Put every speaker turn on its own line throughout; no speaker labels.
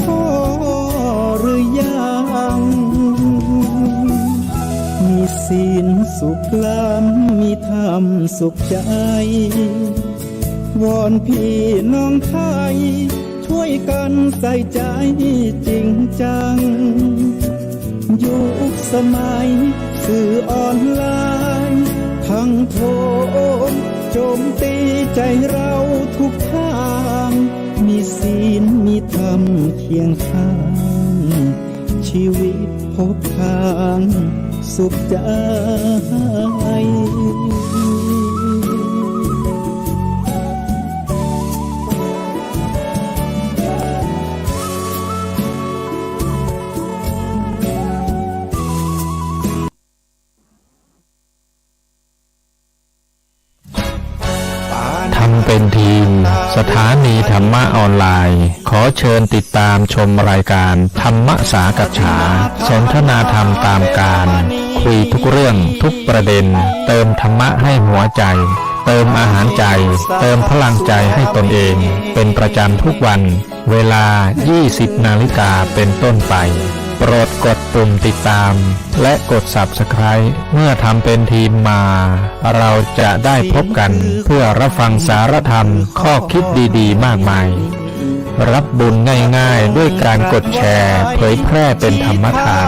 พอหรือยังมีศีลสุขล้ำมีธรรมสุขใจวอนพี่น้องไทยช่วยกันใส่ใจจริงจังยุคสมัยสื่อออนไลน์ทั้งโทมโจมตีใจเราทุกทางมีศีลมีธรรมเคียงข้างชีวิตพบทางสุขใจ
ทำเป็นทีมสถานีธรรมะออนไลน์ขอเชิญติดตามชมรายการธรรมสากัจฉาสนทนาธรรมตามการคุยทุกเรื่องทุกประเด็นเติมธรรมะให้หัวใจเติมอาหารใจเติมพลังใจให้ตนเองเป็นประจำทุกวันเวลา 20 นาฬิกาเป็นต้นไปโปรดกดปุ่มติดตามและกด Subscribe เมื่อทำเป็นทีมมาเราจะได้พบกันเพื่อรับฟังสารธรรมข้อคิดดีๆมากมายรับบุญง่ายๆด้วยการกดแชร์เผยแพร่เป็นธรรมทาน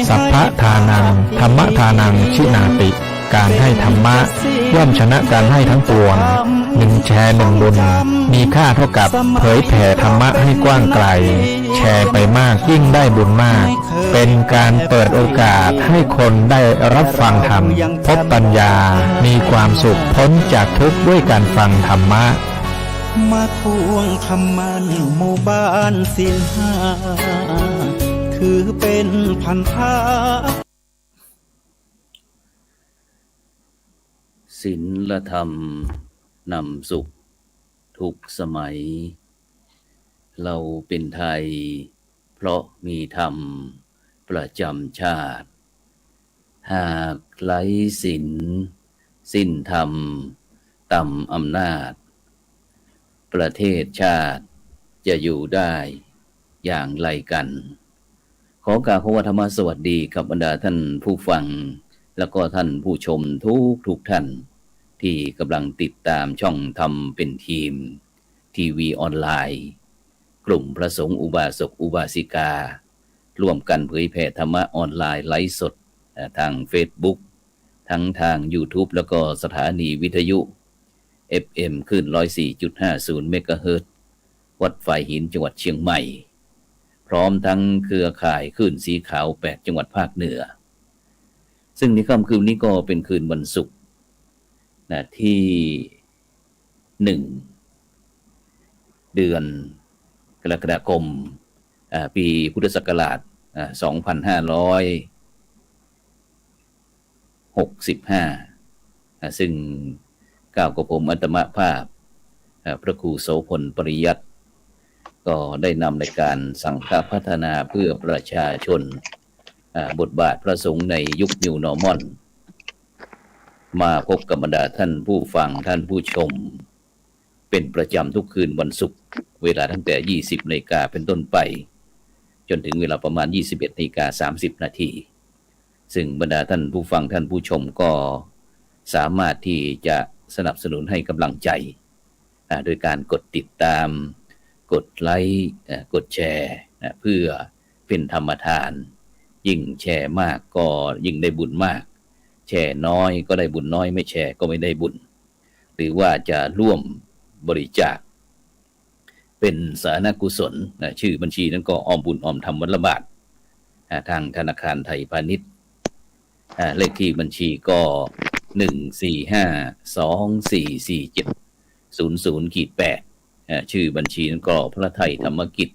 สัพพะทานังธรรมทานังชินาติการให้ธรรมะย่อมชนะการให้ทั้งปวง1 แชร์ 1 บุญมีค่าเท่ากับเผยแผ่ธรรมะให้กว้างไกลแชร์ไปมากยิ่งได้บุญมากเป็นการเปิดโอกาสให้คนได้รับฟังธรรมพบปัญญามีความสุขพ้นจากทุกข์ด้วยการฟังธรรมะ
มาทวงคำมันหมู่บ้านศีลห้าถือเป็นพันธะ
ศีลธรรมนำสุขทุกสมัยเราเป็นไทยเพราะมีธรรมประจำชาติหากไร้ศีลสิ้นธรรมต่ำอำนาจประเทศชาติจะอยู่ได้อย่างไรกันขอกราบธรรมสวัสดีกับบรรดาท่านผู้ฟังแล้วก็ท่านผู้ชมทุกท่านที่กำลังติดตามช่องธรรมเป็นทีมทีวีออนไลน์กลุ่มพระสงฆ์อุบาสกอุบาสิการ่วมกันเผยแผ่ธรรมะออนไลน์ไลฟ์สดทาง Facebook ทั้งทาง YouTube แล้วก็สถานีวิทยุ FM คลื่น 104.50 เมกะเฮิรตซ์วัดฝ่ายหินจังหวัดเชียงใหม่พร้อมทั้งเครือข่ายคลื่นสีขาว8จังหวัดภาคเหนือซึ่งในค่ำคืนนี้ก็เป็นคืนวันศุกร์ที่1เดือนกรกฎาคมปีพุทธศักราช2565ซึ่งก้าวกับผมอัตมภาพพระครูโสพลปริยัติก็ได้นำในการสังฆพัฒนาเพื่อประชาชนบทบาทพระสงฆ์ในยุค New Normal มาพบกับบรรดาท่านผู้ฟังท่านผู้ชมเป็นประจำทุกคืนวันศุกร์เวลาตั้งแต่ 20 นาฬิกาเป็นต้นไปจนถึงเวลาประมาณ 21 นาฬิกา 30 นาทีซึ่งบรรดาท่านผู้ฟังท่านผู้ชมก็สามารถที่จะสนับสนุนให้กำลังใจโดยการกดติดตามกดไลค์กดแชร์เพื่อเป็นธรรมทานยิ่งแชร์มากก็ยิ่งได้บุญมากแชร์น้อยก็ได้บุญน้อยไม่แชร์ก็ไม่ได้บุญหรือว่าจะร่วมบริจาคเป็นสาธารณกุศลชื่อบัญชีนั้นก็ออมบุญออมธรรมวัดละบาททางธนาคารไทยพาณิชย์เลขที่บัญชีก็ 145244700-8ชื่อบัญชีนั้นก็พระไทยธรรมกิจ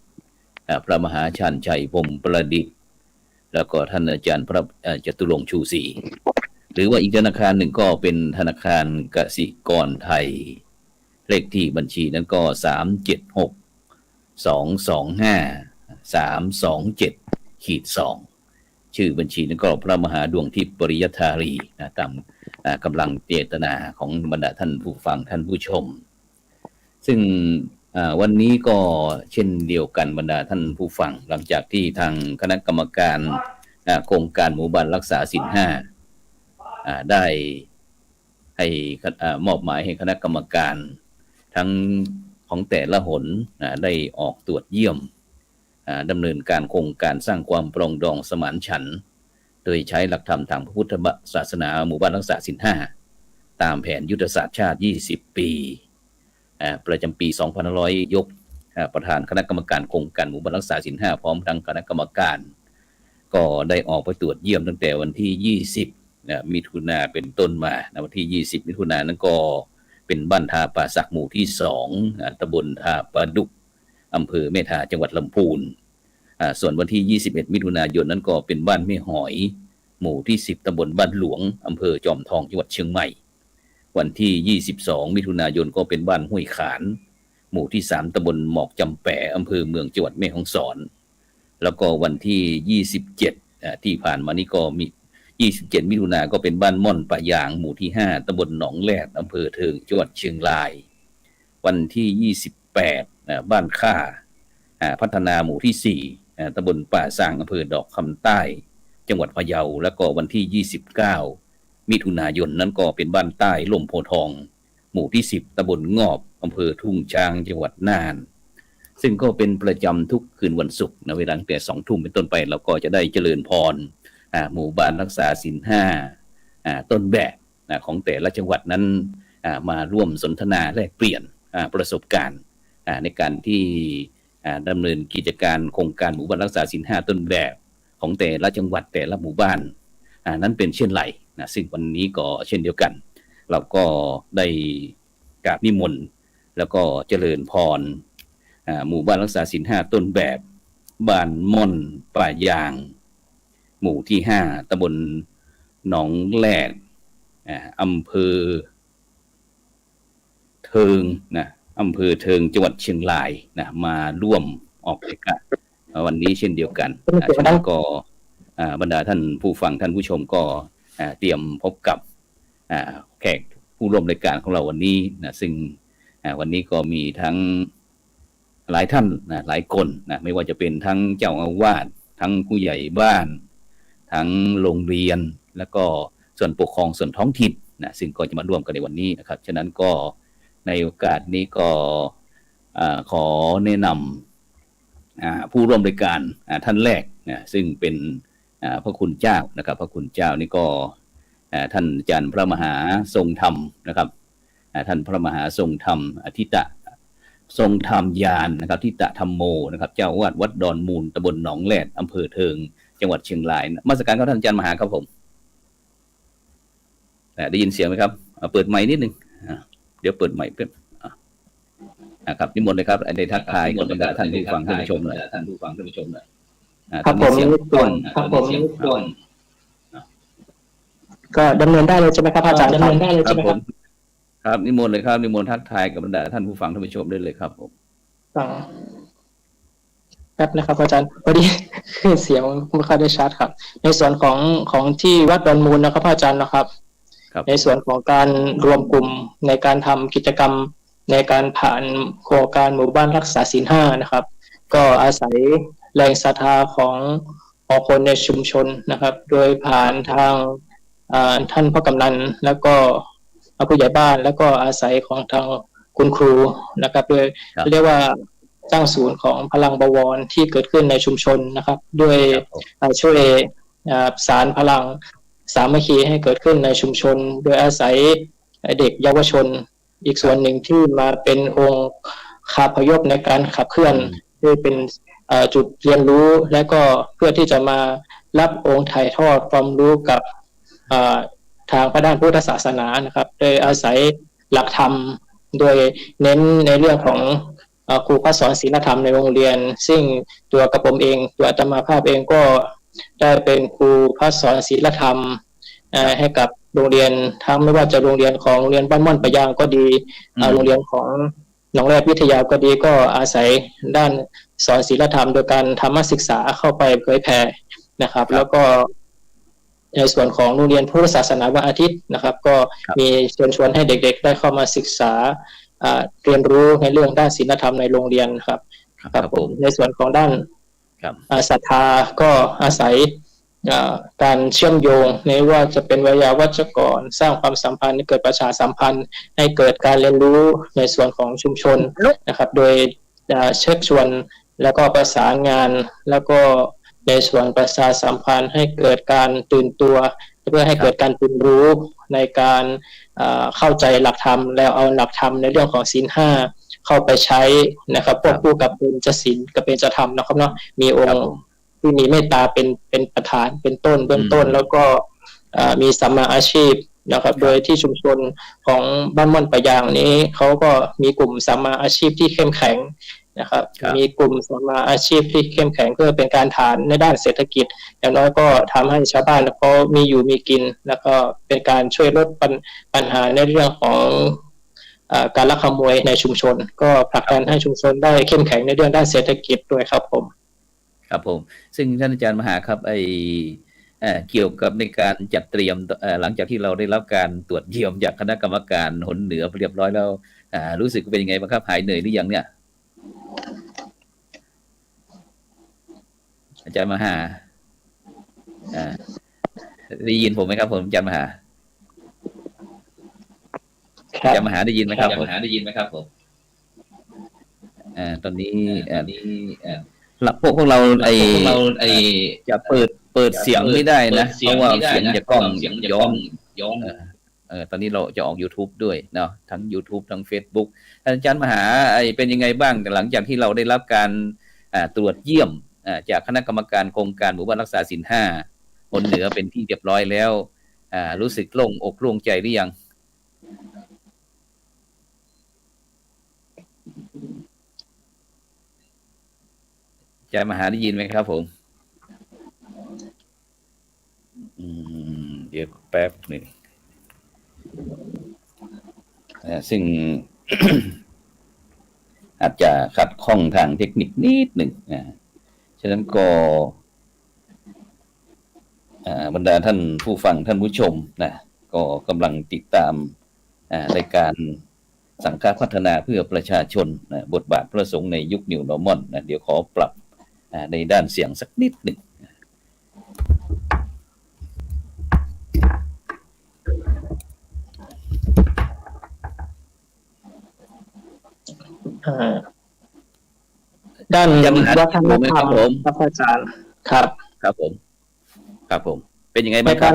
พระมหาชาญชัยพรหมประดิษฐ์แล้วก็ท่านอาจารย์พระจตุรงค์ชูศรีหรือว่าอีกธนาคารหนึ่งก็เป็นธนาคารกสิกรไทยเลขที่บัญชีนั้นก็376225327327-2ชื่อบัญชีนั้นก็พระมหาดวงทิพย์ปริยัธารีตามกำลังเจตนาของบรรดาท่านผู้ฟังท่านผู้ชมซึ่ง วันนี้ก็เช่นเดียวกันบรรดาท่านผู้ฟังหลังจากที่ทางคณะกรรมการโครงการหมู่บ้านรักษาศีล5ได้ให้มอบหมายให้คณะกรรมการทั้งของแต่ละหนได้ออกตรวจเยี่ยมดำเนินการโครงการสร้างความปรองดองสมานฉันท์โดยใช้หลักธรรมทางพระพุทธศาสนาหมู่บ้านรักษาศีล5ตามแผนยุทธศาสตร์ชาติ20 ปีประจำปี 2500 ยกประธานคณะกรรมการโครงการหมู่บ้านรักษาศีล5พร้อมทั้งคณะกรรมการก็ได้ออกไปตรวจเยี่ยมตั้งแต่วันที่ 20 มิถุนายนเป็นต้นมาวันที่ 20 มิถุนายนนั้นก็เป็นบ้านท่าป่าสักหมู่ที่ 2 ตำบลท่าปลาดุกอำเภอแม่ทาจังหวัดลำพูนส่วนวันที่ 21 มิถุนายนนั้นก็เป็นบ้านแม่หอยหมู่ที่ 10 ตำบลบ้านหลวงอำเภอจอมทองจังหวัดเชียงใหม่วันที่ 22 มิถุนายนก็เป็นบ้านห้วยขานหมู่ที่ 3 ตำบลหมอกจำแปอำเภอเมืองจังหวัดแม่ฮ่องสอนแล้วก็วันที่ 27 ที่ผ่านมานี้ก็มี 27 มิถุนายนก็เป็นบ้านม่อนป่ายางหมู่ที่ 5 ตำบลหนองแลดอำเภอเทิงจังหวัดเชียงรายวันที่ 28 บ้านค่าพัฒนาหมู่ที่ 4 ตำบลป่าสางอำเภอดอกคำใต้จังหวัดพะเยาแล้วก็วันที่ 29 มิถุนายนนั้นก็เป็นบ้านใต้ล่มโพทองหมู่ที่ 10 ตำบลงอบอำเภอทุ่งช้างจังหวัดน่านซึ่งก็เป็นประจำทุกคืนวันศุกร์เวลาตั้งแต่ 20:00 นเป็นต้นไปเราก็จะได้เจริญพรหมู่บ้านรักษาศีล5ต้นแบบของแต่ละจังหวัดนั้นมาร่วมสนทนาแลกเปลี่ยนประสบการณ์ในการที่ดำเนินกิจการโครงการหมู่บ้านรักษาศีล5ต้นแบบของแต่ละจังหวัดแต่ละหมู่บ้านนั้นเป็นเช่นไรซึ่งวันนี้ก็เช่นเดียวกันเราก็ได้กราบนิมนต์แล้วก็เจริญพรหมู่บ้านรักษาศีล5ต้นแบบบ้านม่อนป่ายางหมู่ที่ 5 ตำบลหนองแลดอำเภอเทิงอำเภอเทิงจังหวัดเชียงรายมาร่วมออกรายการวันนี้เช่นเดียวกันฉะนั้นก็บรรดาท่านผู้ฟังท่านผู้ชมก็เตรียมพบกับแขกผู้ร่วมรายการของเราวันนี้ซึ่งวันนี้ก็มีทั้งหลายท่านหลายคนไม่ว่าจะเป็นทั้งเจ้าอาวาสทั้งผู้ใหญ่บ้านทั้งโรงเรียนแล้วก็ส่วนปกครองส่วนท้องถิ่นซึ่งก็จะมาร่วมกันในวันนี้นะครับฉะนั้นก็ในโอกาสนี้ก็ขอแนะนำผู้ร่วมรายการท่านแรกซึ่งเป็นพระคุณเจ้านะครับพระคุณเจ้านี่ก็ท่านอาจารย์พระมหาทรงธรรมนะครับท่านพระมหาทรงธรรมอธิตะทรงธรรมญาณนะครับทิตะธรรมโมนะครับเจ้าอาวาสวัดดอนมูลตำบลหนองแลดอำเภอเทิงจังหวัดเชียงรายนมัสการครับท่านอาจารย์มหาครับผมได้ยินเสียงไหมครับเปิดไมค์นิดนึงเดี๋ยวเปิดไมค์เพื่อนครับนิมนต์เลยครับได้ทักทายกับบรรดาท่านผู้ฟังท่านผู้ชมเลยท่านผู้ฟังท่านผู้ชมเลย
ครับผมครับผมก็ดำเนินได้เลยใช่ไหมครับอาจารย์ดำเนินได้เลยใช่ไหมครับ
ครับนิมนต์เลยครับนิมนต์ทักทายกับบรรดาท่านผู้ฟังท่านผู้ชมได้เลยครับผม
แป๊บนะครับอาจารย์พอดีคือเสียงไม่ค่อยได้ชัดครับในส่วนของที่วัดดอนมูลนะครับอาจารย์นะครับในส่วนของการรวมกลุ่มในการทำกิจกรรมในการผ่านโครงการหมู่บ้านรักษาศีล5นะครับก็อาศัยแรงศรัทธาของคนในชุมชนนะครับโดยผ่านทางท่านพ่อกำนันแล้วก็ผู้ใหญ่บ้านแล้วก็อาศัยของทางคุณครูนะครับโดยเรียกว่าตั้งศูนย์ของพลังบวรที่เกิดขึ้นในชุมชนนะครับด้วยช่วยสารพลังสามัคคีให้เกิดขึ้นในชุมชนโดยอาศัยเด็กเยาวชนอีกส่วนหนึ่งที่มาเป็นองค์ขาพยพในการขับเคลื่อนด้วยเป็นจุดเรียนรู้และก็เพื่อที่จะมารับองค์ถ่ายทอดความรู้กับทางพระด้านพุทธศาสนานะครับโดยอาศัยหลักธรรมโดยเน้นในเรื่องของครูพัฒสอนศีลธรรมในโรงเรียนซึ่งตัวกระผมเองตัวอาตมาภาพเองก็ได้เป็นครูพัฒสอนศีลธรรมให้กับโรงเรียนทั้งไม่ว่าจะโรงเรียนของโรงเรียนบ้านม่อนปะยางก็ดีโรงเรียนของหนองแรดวิทยาก็ดีก็อาศัยด้านสอนศีลธรรมโดยการธรรมศึกษาเข้าไปเผยแผ่นะครับแล้วก็ในส่วนของโรงเรียนพุทธศาสนาวันอาทิตย์นะครับก็มีเชิญชวนให้เด็กๆได้เข้ามาศึกษา เรียนรู้ในเรื่องด้านศีลธรรมในโรงเรียนครับ
ครับผม
ในส่วนของด้าน
ครับ
ศรัทธาก็อาศัยการเชื่อมโยงในว่าจะเป็นวิทยาวัจกรสร้างความสัมพันธ์ให้เกิดประชาสัมพันธ์ให้เกิดการเรียนรู้ในส่วนของชุมชนนะครับโดยเชิญชวนแล้วก็ประสานงานแล้วก็ในส่วนประชาสัมพันธ์ให้เกิดการตื่นตัวเพื่อให้เกิดการตื่นรู้ในการเข้าใจหลักธรรมแล้วเอาหลักธรรมในเรื่องของศีลห้าเข้าไปใช้นะครับควบคู่กับเบญจศีลกับเบญจธรรมนะครับเนาะมีองค์ที่มีเมตตาเป็นประธานเป็นต้นเบื้องต้นแล้วก็มีสัมมาอาชีพนะครับโดยที่ชุมชนของบ้านม่อนปะยางนี้เขาก็มีกลุ่มสัมมาอาชีพที่เข้มแข็งนะครับมีกลุ่มสัมมาอาชีพที่เข้มแข็งเพื่อเป็นการฐานในด้านเศรษฐกิจอย่างน้อยก็ทำให้ชาวบ้านเขามีอยู่มีกินแล้วก็เป็นการช่วยลดปัญหาในเรื่องของการลักขโมยในชุมชนก็ผลักดันให้ชุมชนได้เข้มแข็งในเรื่องด้านเศรษฐกิจด้วยครับผม
ครับผมซึ่งท่านอาจารย์มหาครับเกี่ยวกับในการจัดเตรียมหลังจากที่เราได้รับการตรวจเยี่ยมจากคณะกรรมการหนเหนือเรียบร้อยแล้วรู้สึกเป็นยังไงบ้างครับหายเหนื่อยหรือยังเนี่ยอาจารย์มหาได้ยินผมไหมครับผมอาจารย์มหาอาจารย์มหาได้ยินไหมครับผมได้ยินไหมครับผมตอนนี้พวกเราจะเปิดเสียงไม่ได้นะเพราะว่าเสียงจะกล้องย้อนตอนนี้เราจะออก YouTube ด้วยเนาะทั้ง YouTube ทั้ง Facebook อาจารย์มหาเป็นยังไงบ้างหลังจากที่เราได้รับการตรวจเยี่ยมจากคณะกรรมการโครงการหมู่บ้านรักษาศีลห้าคนเหนือเป็นที่เรียบร้อยแล้วรู้สึกโล่งอกโล่งใจหรือยังอาจารย์มหาได้ยินไหมครับผมเดี๋ยวแป๊บหนึ่งซึ่ง อาจจะขัดข้องทางเทคนิคนิดหนึ่งฉะนั้นก็บรรดาท่านผู้ฟังท่านผู้ชมนะก็กำลังติดตามรายการสังฆพัฒนาเพื่อประชาชนบทบาทพระสงฆ์ในยุค New Normal เดี๋ยวขอปรับในด้านเสียงสักนิดหนึ่ง
ด้านวัฒนธรรมครับอาจารย์ครับ
ผมเป็นยังไงบ้างครับ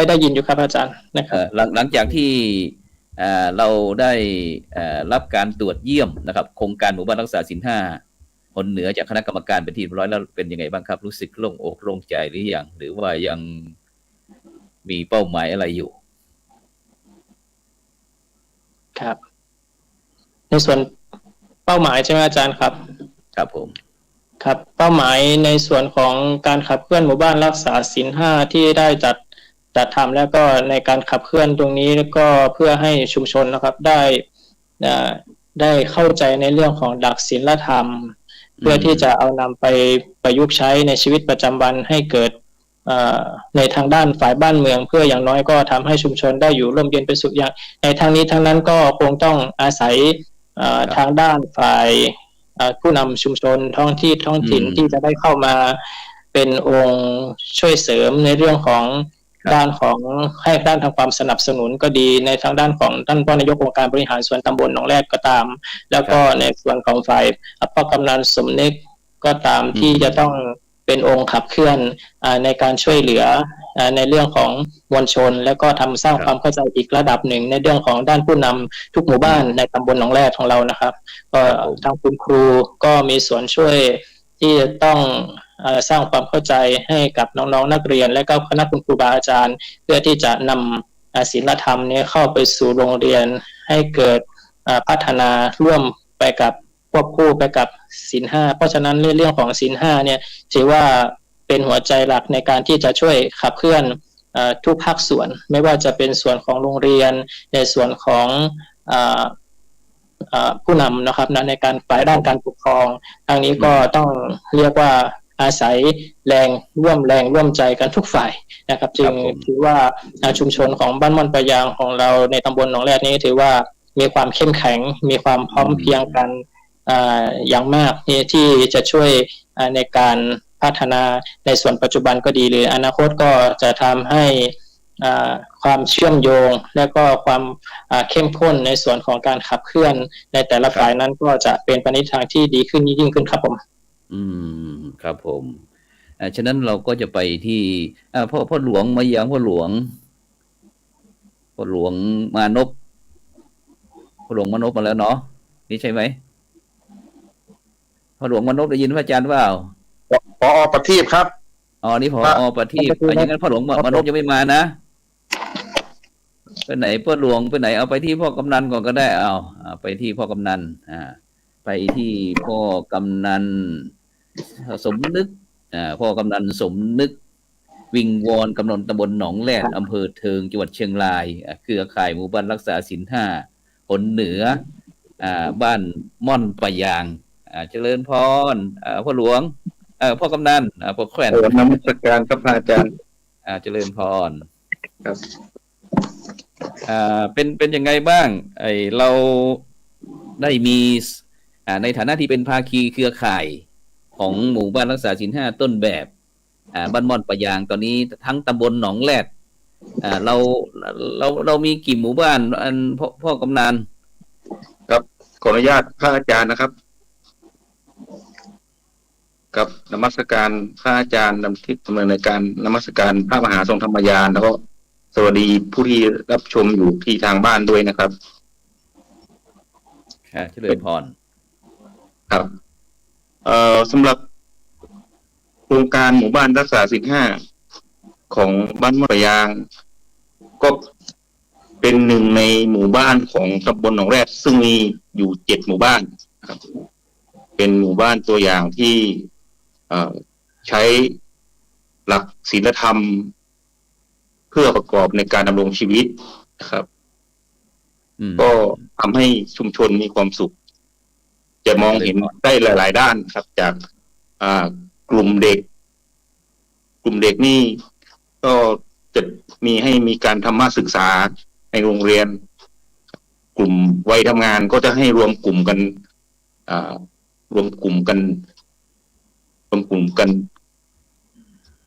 ได้ยินอยู่ครับอาจารย์นะครับ
หลังจากที่เราได้รับการตรวจเยี่ยมนะครับโครงการหมู่บ้านรักษาศีลห้าคนเหนือจากคณะกรรมการเป็นที่เรียบร้อยแล้วเป็นยังไงบ้างครับรู้สึกโล่งอกโล่งใจหรือยังหรือว่ายังมีเป้าหมายอะไรอยู่
ครับในส่วนเป้าหมายใช่ไหมอาจารย์ครับ
ครับผม
ครับเป้าหมายในส่วนของการขับเคลื่อนหมู่บ้านรักษาศีลห้าที่ได้จัดทำแล้วก็ในการขับเคลื่อนตรงนี้ก็เพื่อให้ชุมชนนะครับได้เข้าใจในเรื่องของหลักศีลธรรมเพื่อที่จะเอานำไปประยุกต์ใช้ในชีวิตประจำวันให้เกิดในทางด้านฝ่ายบ้านเมืองเพื่ออย่างน้อยก็ทำให้ชุมชนได้อยู่ร่มเย็นเป็นสุขอย่างในทางนี้ทั้งนั้นก็คงต้องอาศัยทางด้านฝ่ายผู้นำชุมชนท้องถิ่นที่จะได้เข้ามาเป็นองค์ช่วยเสริมในเรื่องของด้านของให้ด้านทางความสนับสนุนก็ดีในทางด้านของท่านพ่อนายกองค์การบริหารส่วนตำบลหนองแรกก็ตามแล้วก็ในส่วนของฝ่ายพ่อกำนันสมนึกก็ตามที่จะต้องเป็นองค์ขับเคลื่อนในการช่วยเหลือในเรื่องของมวลชนและก็ทำสร้างความเข้าใจอีกระดับหนึ่งในเรื่องของด้านผู้นำทุกหมู่บ้านในตำบลหนองแรกของเรานะครับก็ทางคุณครูก็มีส่วนช่วยที่จะต้องสร้างความเข้าใจให้กับน้องๆนักเรียนและก็คณะคุณครูบาอาจารย์เพื่อที่จะนำศีลธรรมนี้เข้าไปสู่โรงเรียนให้เกิดพัฒนาร่วมไปกับควบคู่ไปกับศีลห้าเพราะฉะนั้นเรื่องของศีลห้าเนี่ยถือว่าเป็นหัวใจหลักในการที่จะช่วยขับเคลื่อนทุกภาคส่วนไม่ว่าจะเป็นส่วนของโรงเรียนในส่วนของผู้นำนะครับในการฝ่ายด้านการปกครองทางนี้ก็ต้องเรียกว่าอาศัยแรงร่วมใจกันทุกฝ่ายนะครับจึงถือว่าชุมชนของบ้านม่อนปะยางของเราในตำบลหนองแรดนี้ถือว่า มีความเข้มแข็งมีความพร้อมเพรียงกันอย่างมากที่จะช่วยในการพัฒนาในส่วนปัจจุบันก็ดีหรืออนาคตก็จะทำให้ความเชื่อมโยงและก็ความเข้มข้นในส่วนของการขับเคลื่อนในแต่ละฝ่ายนั้นก็จะเป็นไปในทางที่ดีขึ้นยิ่งขึ้นครับผม
ครับผมฉะนั้นเราก็จะไปที่พ่อหลวงมายังพ่อหลวงมานพพ่อหลวงมานพมาแล้วเนาะนี่ใช่ไหมพ่อหลวงมานพได้ยินพระอาจารย์เปล่า
ผอ.ประทีปครับ
นี่ผอ.ประทีปอย่างนั้นพ่อหลวงมานพยังไม่มานะไปไหนพ่อหลวงไปไหนเอาไปที่พ่อกำนันก่อนก็ได้ไปที่พ่อกำนันไปที่พ่อกำนันสมนึกพ่อกำนันสมนึกวิงวอนกำนันตำบลหนองแรดอำเภอเทิงจังหวัดเชียงรายเครือข่ายหมู่บ้านรักษาศีล5ผลเหนือบ้านม่อนปะยางเจริญพรพ่อหลวงพ่อกำนันพ่อแขวน
นมัสการครับอาจารย์
เจริญพร
ครับ
เป็นยังไงบ้างเราได้มีในฐานะที่เป็นภาคีเครือข่ายของหมู่บ้านรักษาศีล5ต้นแบบบ้านม่อนปะยางตอนนี้ทั้งตำบลหนองแรดเรามีกี่หมู่บ้านพ่อกำนัน
ครับขออนุญาตพระอาจารย์นะครับกับนมัสการพระอาจารย์นำทิศดำเนินในการนมัสการพระมหาทรงธรรมยานแล้วก็สวัสดีผู้ที่รับชมอยู่ที่ทางบ้านด้วยนะครับ
เจริญพร
ครับสำหรับโครงการหมู่บ้านรักษาศีล5ของบ้านม่อนปะยางก็เป็นหนึ่งในหมู่บ้านของตำบลหนองแรดซึ่งมีอยู่7หมู่บ้านนะครับเป็นหมู่บ้านตัวอย่างที่ใช้หลักศีลธรรมเพื่อประกอบในการดำรงชีวิตนะครับก็ทำให้ชุมชนมีความสุขจะมองเห็นได้หลายๆด้านครับจากกลุ่มเด็กนี่ก็จะมีการธรรมศึกษาในโรงเรียนกลุ่มวัยทำงานก็จะให้รวมกลุ่มกัน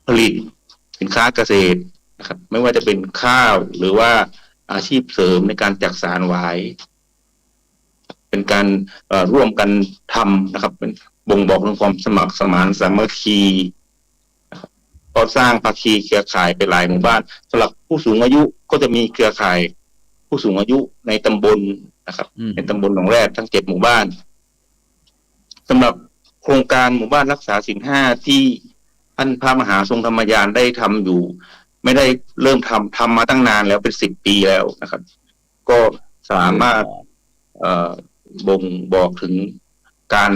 ผลิตสินค้าเกษตรนะครับไม่ว่าจะเป็นข้าวหรือว่าอาชีพเสริมในการจักสานหวายเป็นการร่วมกันทำนะครับเป็นบ่งบอกถึงความสมัครสมานสามัคคีก็สร้างภาคีเครือข่ายไปหลายหมู่บ้านสำหรับผู้สูงอายุก็จะมีเครือข่ายผู้สูงอายุในตำบลนะครับในตำบลหนองแรดทั้ง7หมู่บ้านสำหรับโครงการหมู่บ้านรักษาศีล5ที่ท่านพระมหาทรงธรรมยานได้ทำอยู่ไม่ได้เริ่มทำมาตั้งนานแล้วเป็น10 ปีแล้วนะครับก็สามารถบ่งบอกถึงการ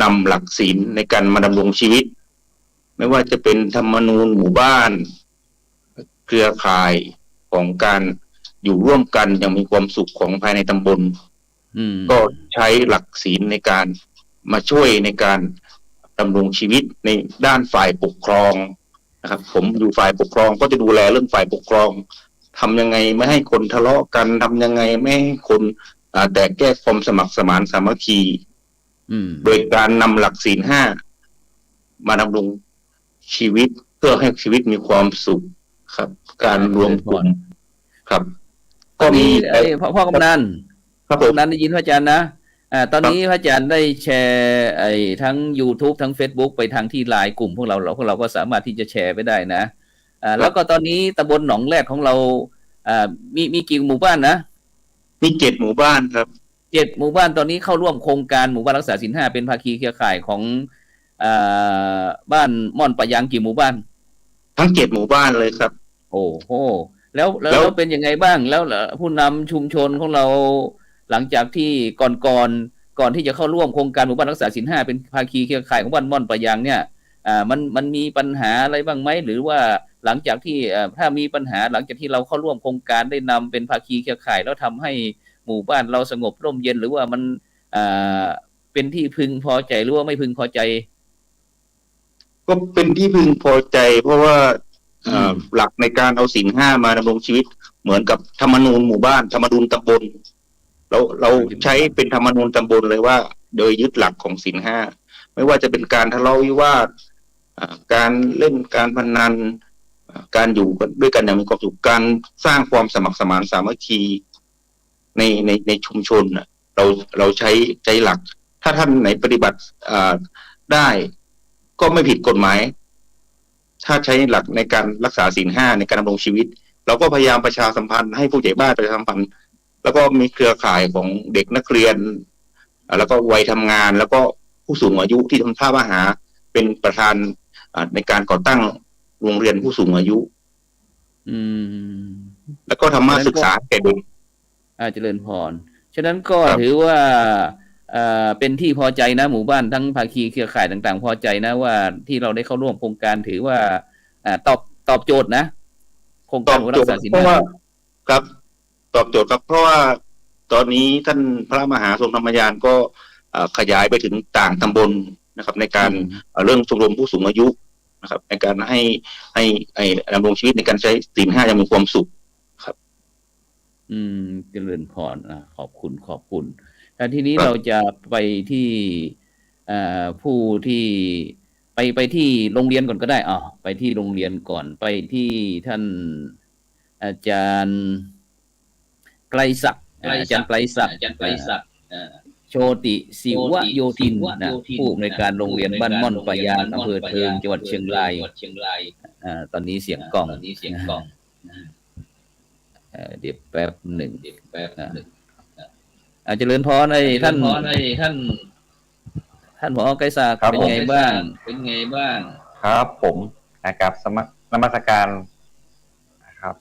นำหลักศีลในการมาดำรงชีวิตไม่ว่าจะเป็นธรรมนูญหมู่บ้านเครือข่ายของการอยู่ร่วมกันอย่างมีความสุขของภายในตำบลก็ใช้หลักศีลในการมาช่วยในการดำรงชีวิตในด้านฝ่ายปกครองนะครับผมอยู่ฝ่ายปกครองก็จะดูแลเรื่องฝ่ายปกครองทำยังไงไม่ให้คนทะเลาะกันทำยังไงไม่ให้คนแตกแยกความสมัครสมานสามัคคีโดยการนำหลักศีล5มาดำรงชีวิตเพื่อให้ชีวิตมีความสุขครับการรวมกลุ่มครับ
ก็มีพ่อกำนันได้ยินพระอาจารย์นะตอนนี้พระอาจารย์ได้แชร์ทั้ง YouTube ทั้ง Facebook ไปทางที่ไลน์กลุ่มพวกเราก็สามารถที่จะแชร์ไปได้นะแล้วก็ตอนนี้ตำบลหนองแรดของเรามีกี่หมู่บ้านนะ
มี7หมู่บ้านครับ
7หมู่บ้านตอนนี้เข้าร่วมโครงการหมู่บ้านรักษาศีล5เป็นภาคีเครือข่ายของบ้านม่อนปะยางกี่หมู่บ้าน
ทั้ง7หมู่บ้านเลยครับ
โอ้โหแล้วเป็นยังไงบ้างแล้วผู้นำชุมชนของเราหลังจากที่ก่อนที่จะเข้าร่วมโครงการหมู่บ้านรักษาศีล5เป็นภาคีเครือข่ายของบ้านม่อนปะยางเนี่ยมันมีปัญหาอะไรบ้างไหมหรือว่าหลังจากที่ถ้ามีปัญหาหลังจากที่เราเข้าร่วมโครงการได้นำเป็นภาคีเครือข่ายแล้วทำให้หมู่บ้านเราสงบร่มเย็นหรือว่ามันเป็นที่พึงพอใจหรือว่าไม่พึงพอใจ
ก็เป็นที่พึงพอใจเพราะว่าหลักในการเอาศีล5มาดำรงชีวิตเหมือนกับธรรมนูญหมู่บ้านธรรมนูญตำบล เราใช้เป็นธรรมนูญตำบลเลยว่า โดยยึดหลักของศีลห้าไม่ว่าจะเป็นการทะเลาะวิวาทการเล่นการพนันการอยู่ด้วยกันอย่างมีความสุขการสร้างความสมัครสมานสามัคคีในชุมชนเราใช้หลัก ถ้าท่านไหนปฏิบัติได้ก็ไม่ผิดกฎหมายถ้าใช้หลักในการรักษาศีลห้าในการดำรงชีวิตเราก็พยายามประชาสัมพันธ์ให้ผู้ใหญ่บ้านประชาสัมพันธ์แล้วก็มีเครือข่ายของเด็กนักเรียนแล้วก็วัยทำงานแล้วก็ผู้สูงอายุที่ทำท่ามาหาเป็นประธานในการก่อตั้งโรงเรียนผู้สูงอายุแล้วก็ธรรมะศึกษาแก่เด็ก
เจริญพรฉะนั้นก็ถือว่าเป็นที่พอใจนะหมู่บ้านทั้งภาคีเครือข่ายต่างๆพอใจนะว่าที่เราได้เข้าร่วมโครงการถือว่าตอบโจทย์นะโครงการรักษาศีลห้า
ครับตอบโจทย์ครับเพราะว่าตอนนี้ท่านพระมหาทรงธรรมยานก็ขยายไปถึงต่างตำบลนะครับในการเรื่องชมรมผู้สูงอายุนะครับในการให้ดำรงชีวิตในการใช้ศีลห้าอย่างมีความสุขครับ
เจริญพรขอบคุณแต่ทีนี้เราจะไปที่ผู้ที่ไปที่โรงเรียนก่อนก็ได้ไปที่โรงเรียนก่อนไปที่ท่านอาจารย์ไกลศักดิ์โชติศิวโยธินนะผู้อำนวยการโรงเรียนบ้านม่อนปะยางอำเภอเทิงจังหวัดเชียงรายตอนนี้เสียงกล้องเดี๋ยวแป๊บหนึ่งเจริญพรท่านผอ.ไกรศักดิ์เป็นไงบ้าง
ครับผมนะครับนมัสการนะครับ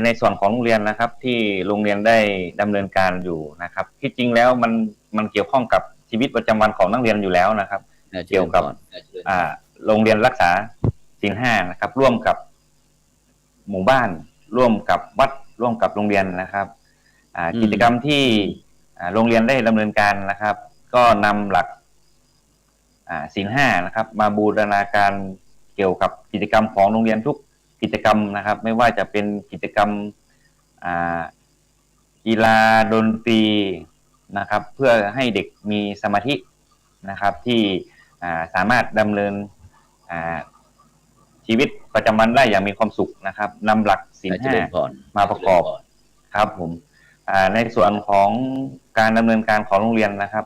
ในส่วนของโรงเรียนนะครับที่โรงเรียนได้ดำเนินการอยู่นะครับที่จริงแล้วมันเกี่ยวข้องกับชีวิตประจำวันของนักเรียนอยู่แล้วนะครับเกี่ยวกับโรงเรียนรักษาศีลห้านะครับร่วมกับหมู่บ้านร่วมกับวัดร่วมกับโรงเรียนนะครับกิจกรรมที่โรงเรียนได้ดำเนินการนะครับก็นำหลักศีลห้านะครับมาบูรณาการเกี่ยวกับกิจกรรมของโรงเรียนทุกกิจกรรมนะครับไม่ว่าจะเป็นกิจกรรมกีฬาดนตรีนะครับเพื่อให้เด็กมีสมาธินะครับที่สามารถดำเนินชีวิตประจำวันได้อย่างมีความสุขนะครับนำหลักศีลห้ามาประกอบครับผมในส่วนของการดำเนินการของโรงเรียนนะครับ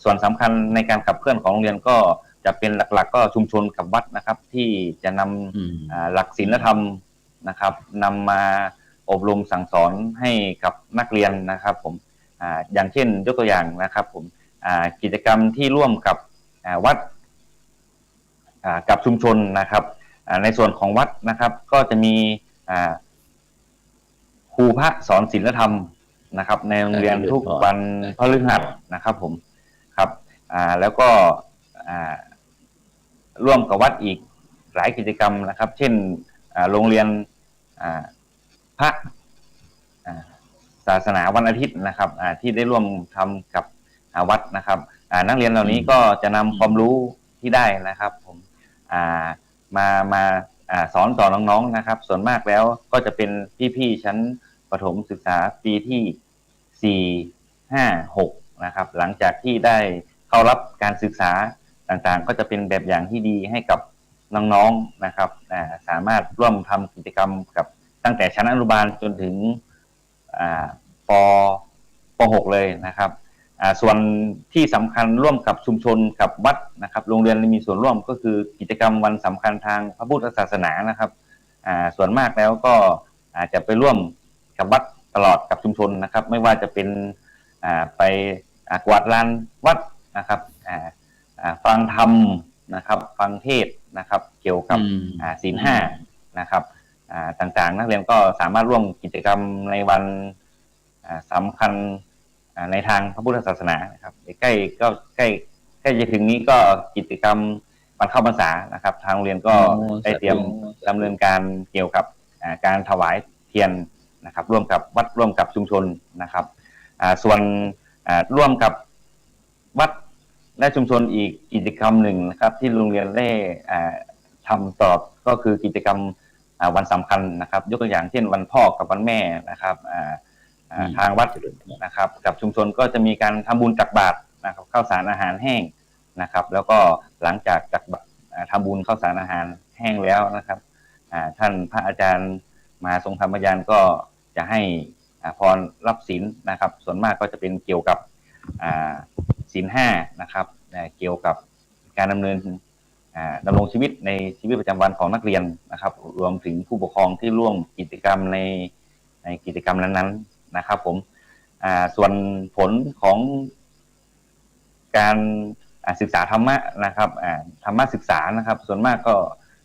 ส่วนสำคัญในการขับเคลื่อนของโรงเรียนก็จะเป็นหลักๆก็ชุมชนกับวัดนะครับที่จะนำหลักศีลธรรมนะครับนำมาอบรมสั่งสอนให้กับนักเรียนนะครับผมอย่างเช่นยกตัวอย่างนะครับผมกิจกรรมที่ร่วมกับวัดกับชุมชนนะครับในส่วนของวัดนะครับก็จะมีครูพระสอนศีลธรรมนะครับในโรงเรียนทุกวันพฤหัสนะครับผมครับแล้วก็ร่วมกับวัดอีกหลายกิจกรรมนะครับเช่นโรงเรียนพระศาสนาวันอาทิตย์นะครับที่ได้ร่วมทำกับวัดนะครับนักเรียนเหล่านี้ก็จะนำความรู้ที่ได้นะครับผมมาสอนต่อน้องๆนะครับส่วนมากแล้วก็จะเป็นพี่ๆชั้นประถมศึกษาปีที่4 5 6นะครับหลังจากที่ได้เข้ารับการศึกษาต่างๆก็จะเป็นแบบอย่างที่ดีให้กับน้องๆนะครับสามารถร่วมทำกิจกรรมกับตั้งแต่ชั้นอนุบาลจนถึงป .6 เลยนะครับส่วนที่สำคัญร่วมกับชุมชนกับวัดนะครับโรงเรียนมีส่วนร่วมก็คือกิจกรรมวันสำคัญทางพระพุทธศาสนานะครับส่วนมากแล้วก็อาจจะไปร่วมกับวัดตลอดกับชุมชนนะครับไม่ว่าจะเป็นไปกวาดลานวัดนะครับฟังธรรมนะครับฟังเทศนะครับเกี่ยวกับศีลห้านะครับต่างๆนักเรียนก็สามารถร่วมกิจกรรมในวันสำคัญในทางพระพุทธศาสนานะครับใกล้จะถึงนี้ก็กิจกรรมวันเข้าพรรษานะครับทางโรงเรียนก็ได้เตรียมดำเนินการเกี่ยวกับการถวายเทียนนะครับร่วมกับวัดร่วมกับชุมชนนะครับส่วนร่วมกับวัดและชุมชนอีกกิจกรรมหนึ่งนะครับที่โรงเรียนได้ทำต่อก็คือกิจกรรมวันสำคัญนะครับยกตัวอย่างเช่นวันพ่อกับวันแม่นะครับ ทางวัดนะครับกับชุมชนก็จะมีการทำบุญตักบาตรนะครับข้าวสารอาหารแห้งนะครับแล้วก็หลังจากตักบาตรทำบุญข้าวสารอาหารแห้งแล้วนะครับท่านพระอาจารย์มหาทรงธรรมยานก็จะให้พรรับศีลนะครับส่วนมากก็จะเป็นเกี่ยวกับศีล 5นะครับเกี่ยวกับการดำรงชีวิตในชีวิตประจำวันของนักเรียนนะครับรวมถึงผู้ปกครองที่ร่วมกิจกรรมในกิจกรรมนั้นๆนะครับผมส่วนผลของการศึกษาธรรมะนะครับธรรมะศึกษานะครับส่วนมากก็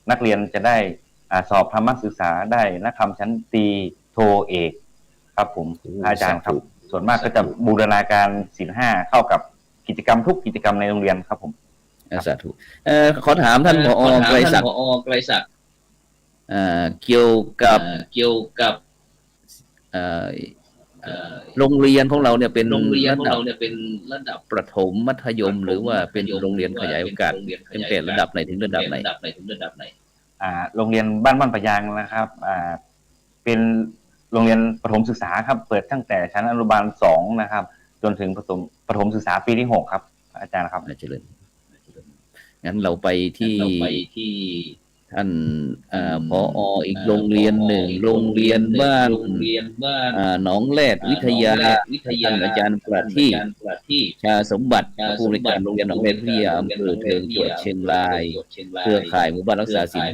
นักเรียนจะได้สอบธรรมะศึกษาได้นักธรรมชั้นตรีโทเอกครับผมอาจารย์ครับส่วนมากก็จะบูรณาการศีล 5เข้ากับกิจกรรมทุกกิจกรรมในโรงเรียนครับผม
สาธุขอถามท่านผอ.ไกรศักดิ์เกี่ยวกับโรงเรียนของเราเนี่ยเป็นระดับประถมมัธยมหรือว่าเป็นโรงเรียนขยายโอกาสเป็นเกรดระดับไหนถึงระดับไหน
โรงเรียนบ้านปะยางนะครับเป็นโรงเรียนประถมศึกษาครับเปิดตั้งแต่ชั้นอนุบาล2นะครับจนถึงประถมศึกษาปีที่6ครับอาจารย์ครับ
เจริญงั้นเราไปที่ท่านผอ.อีกโรงเรียนหนึ่งโรงเรียนบ้านหนองแรดวิทยาอาจารย์ประทีปชาสมบัติผู้บริการโรงเรียนหนองแรดวิทยาอำเภอเทิงจังหวัดเชียงรายเครือข่ายหมู่บ้านรักษาศีล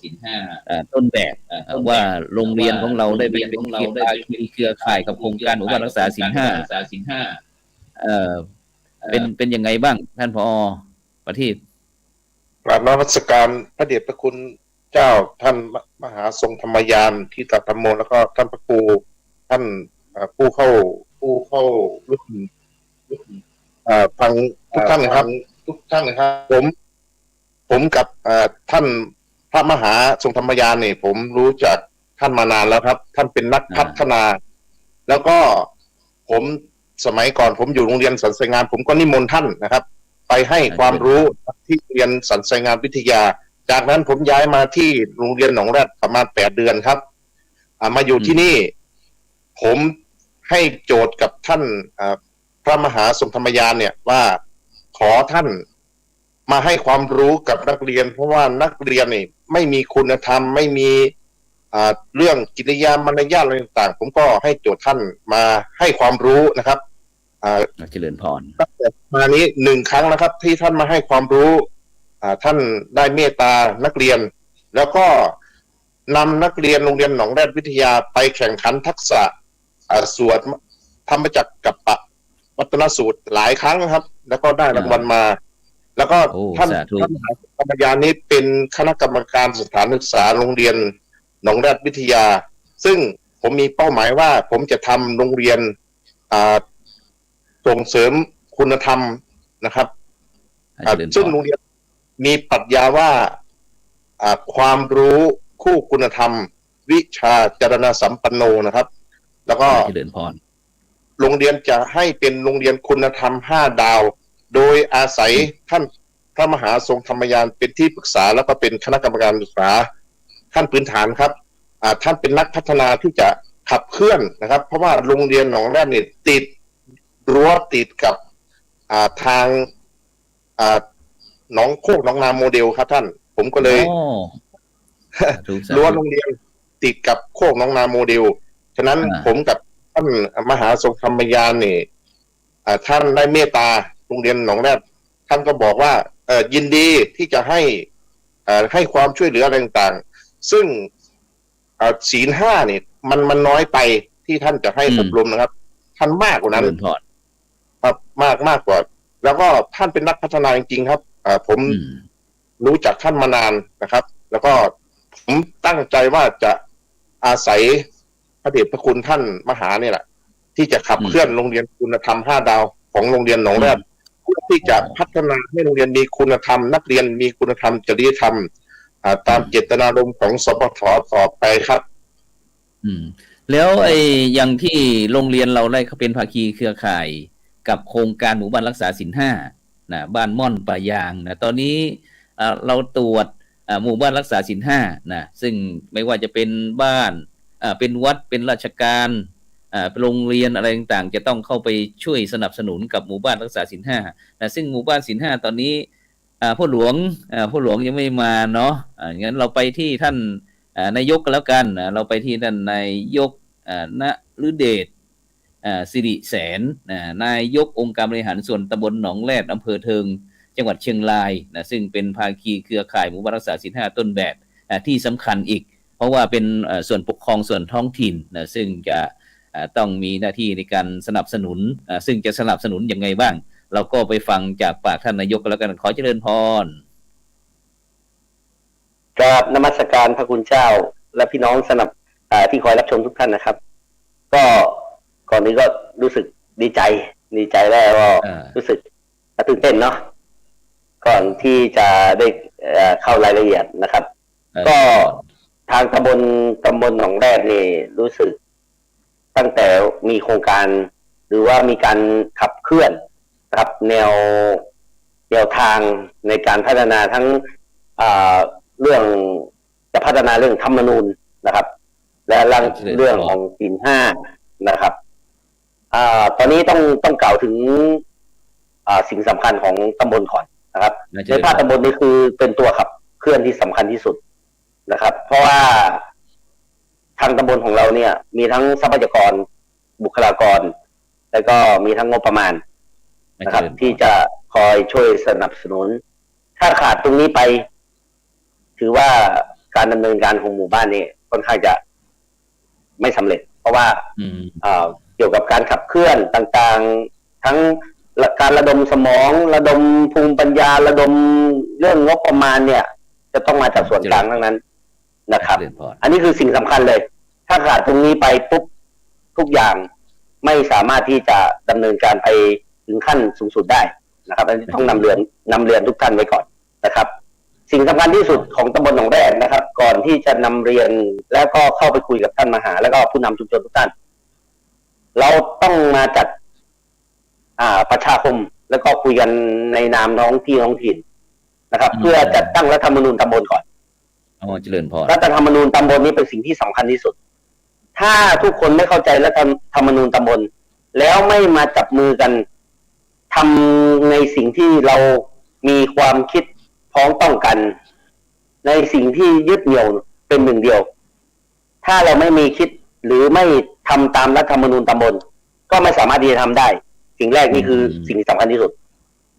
5ต้นแบบว่าโรงเรียนของเราได้เป็นเครือข่ายกับโครงการหมู่บ้านรักษาศีล 5เป็นยังไงบ้างท่านผอ.ประทีป
กราบนมัสการพระเดชพระคุณเจ้าท่านมหาทรงธรรมยานทิตธรรมโมแล้วก็ท่านพระครูท่านผู้เข้ารุ่นฟังทุกท่านนะครับผมกับท่านพระมหาทรงธรรมยานนี่ผมรู้จักท่านมานานแล้วครับท่านเป็นนักพัฒนาแล้วก็ผมสมัยก่อนผมอยู่โรงเรียนสรรเสริญงามผมก็นิมนต์ท่านนะครับไปให้ความรู้ที่เรียนสรรเสริญงามวิทยาจากนั้นผมย้ายมาที่โรงเรียนหนองแรดประมาณ8 เดือนครับมาอยู่ที่นี่ผมให้โจทย์กับท่านพระมหาทรงธรรมยานเนี่ยว่าขอท่านมาให้ความรู้กับนักเรียนเพราะว่านักเรียนนี่ไม่มีคุณธรรมไม่มีเรื่องกิริยามารยาทอะไรต่างๆผมก็ให้โจทย์ท่านมาให้ความรู้นะครับ
เจริญพร
มานี้1 ครั้งนะครับที่ท่านมาให้ความรู้ท่านได้เมตตานักเรียนแล้วก็นำนักเรียนโรงเรียนหนองแรดวิทยาไปแข่งขันทักษะสวดธรรมจักรกับวัฒนสูตรหลายครั้งครับแล้วก็ได้รางวัลมาแล้วก็ท่านธรรมยานนี้เป็นคณะกรรมการสถานศึกษาโรงเรียนหนองแรดวิทยาซึ่งผมมีเป้าหมายว่าผมจะทำโรงเรียนส่งเสริมคุณธรรมนะครับซึ่งโรงเรียนมีปรัชญาว่าความรู้คู่คุณธรรมวิชาจารณสัมปันโนนะครับแล้วก็โรงเรียนจะให้เป็นโรงเรียนคุณธรรม5 ดาวโดยอาศัยท่านพระมหาทรงธรรมยานเป็นที่ปรึกษาแล้วก็เป็นคณะกรรมการศึกษาขั้นพื้นฐานครับท่านเป็นนักพัฒนาที่จะขับเคลื่อนนะครับเพราะว่าโรงเรียนหนองแรดเนี่ยติดรั้วติดกับทางหนองโคกหนองนาโมเดลครับท่านผมก็เลยรั้วโรงเรียนติดกับโคกหนองนาโมเดลฉะนั้นผมกับท่านมหาทรงธรรมยานนี่ท่านได้เมตตาโรงเรียนหนองแรดท่านก็บอกว่ายินดีที่จะให้ความช่วยเหลืออะไรต่างๆซึ่งศีล 5เนี่ยมันน้อยไปที่ท่านจะให้อบรมนะครับท่านมากกว่านั้นครับมากกว่าแล้วก็ท่านเป็นนักพัฒนาจริงๆครับผมรู้จักท่านมานานนะครับ แล้วก็ผมตั้งใจว่าจะอาศัยพระเดชพระคุณท่านมหาเนี่ยแหละที่จะขับเคลื่อนโรงเรียนคุณธรรม5 ดาวของโรงเรียนหนองแรดเพื่อที่จะพัฒนาให้โรงเรียนมีคุณธรรมนักเรียนมีคุณธรรมจริยธรรมตามเจตนารมณ์ของสปท.ต่อไปครับ
แล้วอย่างที่โรงเรียนเราได้เขาเป็นภาคีเครือข่ายกับโครงการหมู่บ้านรักษาศีล 5นะบ้านม่อนป่ายางนะตอนนี้เราตรวจหมู่บ้านรักษาศีล 5นะซึ่งไม่ว่าจะเป็นบ้านเป็นวัดเป็นราชการ โรงเรียนอะไรต่างๆจะต้องเข้าไปช่วยสนับสนุนกับหมู่บ้านรักษาศีลห้าซึ่งหมู่บ้านศีลห้าตอนนี้พ่อหลวงยังไม่มาเนาะงั้นเราไปที่ท่านนายกกันแล้วกันเราไปที่ท่านนายกณฤเดชสิริแสนนายกองค์การบริหารส่วนตำบลหนองแรดอำเภอเทิงจังหวัดเชียงรายซึ่งเป็นภาคีเครือข่ายหมู่บ้านรักษาศีลห้าต้นแบบที่สำคัญอีกเพราะว่าเป็นส่วนปกครองส่วนท้องถิ่นซึ่งจะต้องมีหน้าที่ในการสนับสนุนซึ่งจะสนับสนุนยังไงบ้างเราก็ไปฟังจากปากท่านนายกแล้วกันขอเจริญพร
กราบนมัสการพระคุณเจ้าและพี่น้องที่คอยรับชมทุกท่านนะครับก็ก่อนนี้ก็รู้สึกดีใจแล้วก็รู้สึกตื่นเต้นเนาะก่อนที่จะได้เข้ารายละเอียดนะครับก็ทางตำบลหนองแรดนี่รู้สึกตั้งแต่มีโครงการหรือว่ามีการขับเคลื่อนนะครับแนวทางในการพัฒนาทั้งเรื่องจะพัฒนาเรื่องธรรมนูญนะครับและเรื่องของศีลห้านะครับตอนนี้ต้องกล่าวถึงสิ่งสำคัญของตำบลก่อนนะครับในภาคตำบลนี้คือเป็นตัวขับเคลื่อนที่สำคัญที่สุดนะครับเพราะว่าทางตำบลของเราเนี่ยมีทั้งทรัพยากรบุคลากรแล้วก็มีทั้งงบประมาณนะครับที่จะคอยช่วยสนับสนุนถ้าขาดตรงนี้ไปถือว่าการดำเนินการของหมู่บ้านนี้ค่อนข้างจะไม่สำเร็จเพราะว่าเกี่ยวกับการขับเคลื่อนต่างๆทั้งการระดมสมองระดมภูมิปัญญาระดมเรื่องงบประมาณเนี่ยจะต้องมาจากส่วนกลางทั้งนั้นนะครับอันนี้คือสิ่งสำคัญเลยถ้าขาดตรงนี้ไปปุ๊บทุกอย่างไม่สามารถที่จะดำเนินการไปถึงขั้นสูงสุดได้นะครับอันนี้ต้องนำเรียนทุกท่านไว้ก่อนนะครับสิ่งสำคัญที่สุดของตำบลหนองแรดนะครับก่อนที่จะนำเรียนแล้วก็เข้าไปคุยกับท่านมหาแล้วก็ผู้นำชุมชนทุกท่านเราต้องมาจัดประชาคมแล้วก็คุยกันในนามท้องถิ่นนะครับเพื่อจัดตั้งรัฐธรรมนูญตำบลก่อน
เจริญพร
รัฐธรรมนูญตำบลนี้เป็นสิ่งที่สำคัญที่สุดถ้าทุกคนไม่เข้าใจรัฐธรรมนูญตำบลแล้วไม่มาจับมือกันทำในสิ่งที่เรามีความคิดพ้องต้องกันในสิ่งที่ยึดเหนี่ยวเป็นหนึ่งเดียวถ้าเราไม่มีคิดหรือไม่ทำตามรัฐธรรมนูญตำบลก็ไม่สามารถที่จะทำได้สิ่งแรกนี่คือสิ่งที่สำคัญที่สุด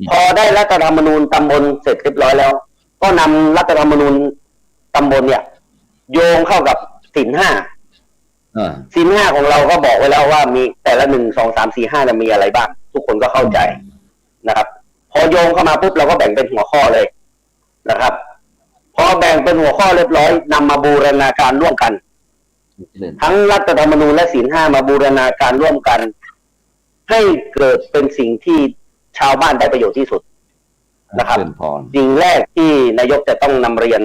พอได้รัฐธรรมนูญตำบลเสร็จเรียบร้อยแล้วก็นำรัฐธรรมนูญตำบลเนี่ยโยงเข้ากับศีลห้าของเราก็บอกไว้แล้วว่ามีแต่ละ1 2 3 4 5เนี่ยมีอะไรบ้างทุกคนก็เข้าใจนะครับพอโยงเข้ามาปุ๊บเราก็แบ่งเป็นหัวข้อเลยนะครับพอแบ่งเป็นหัวข้อเรียบร้อยนำมาบูรณาการร่วมกันทั้งรัฐธรรมนูญและศีลห้ามาบูรณาการร่วมกันให้เกิดเป็นสิ่งที่ชาวบ้านได้ประโยชน์ที่สุดนะครับสิ่งแรกที่นายกจะต้องนำเรียน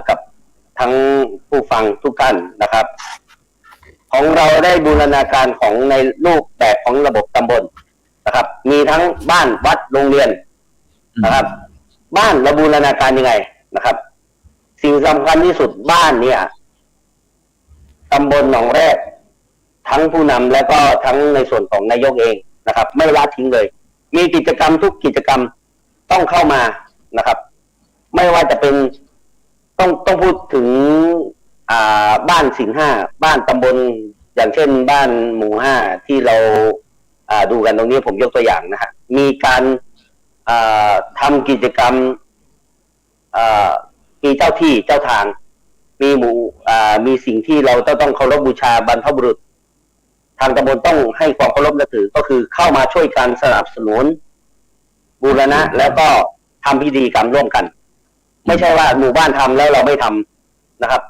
กับทั้งผู้ฟังทุกท่านนะครับของเราได้บูรณาการของในรูปแบบของระบบตำบลนะครับมีทั้งบ้านวัดโรงเรียนนะครับบ้านเราบูรณาการยังไงนะครับสิ่งสำคัญที่สุดบ้านเนี่ยตำบลหนองแรกทั้งผู้นำและก็ทั้งในส่วนของนายกเองนะครับไม่ละทิ้งเลยมีกิจกรรมทุกกิจกรรมต้องเข้ามานะครับไม่ว่าจะเป็นต้องพูดถึงบ้านศีลห้าบ้านตำบลอย่างเช่นบ้านหมู่5ที่เราดูกันตรงนี้ผมยกตัวอย่างนะฮะมีการทำกิจกรรมมีเจ้าที่เจ้าทางมีสิ่งที่เราต้องเคารพบูชาบรรพบุรุษทางตำบลต้องให้ความเคารพนับถือก็คือเข้ามาช่วยการสนับสนุนบูรณะแล้วก็ทำพิธีกรรมร่วมกันไม่ใช่ว่าหมู่บ้านทำแล้วเราไม่ทำนะครับ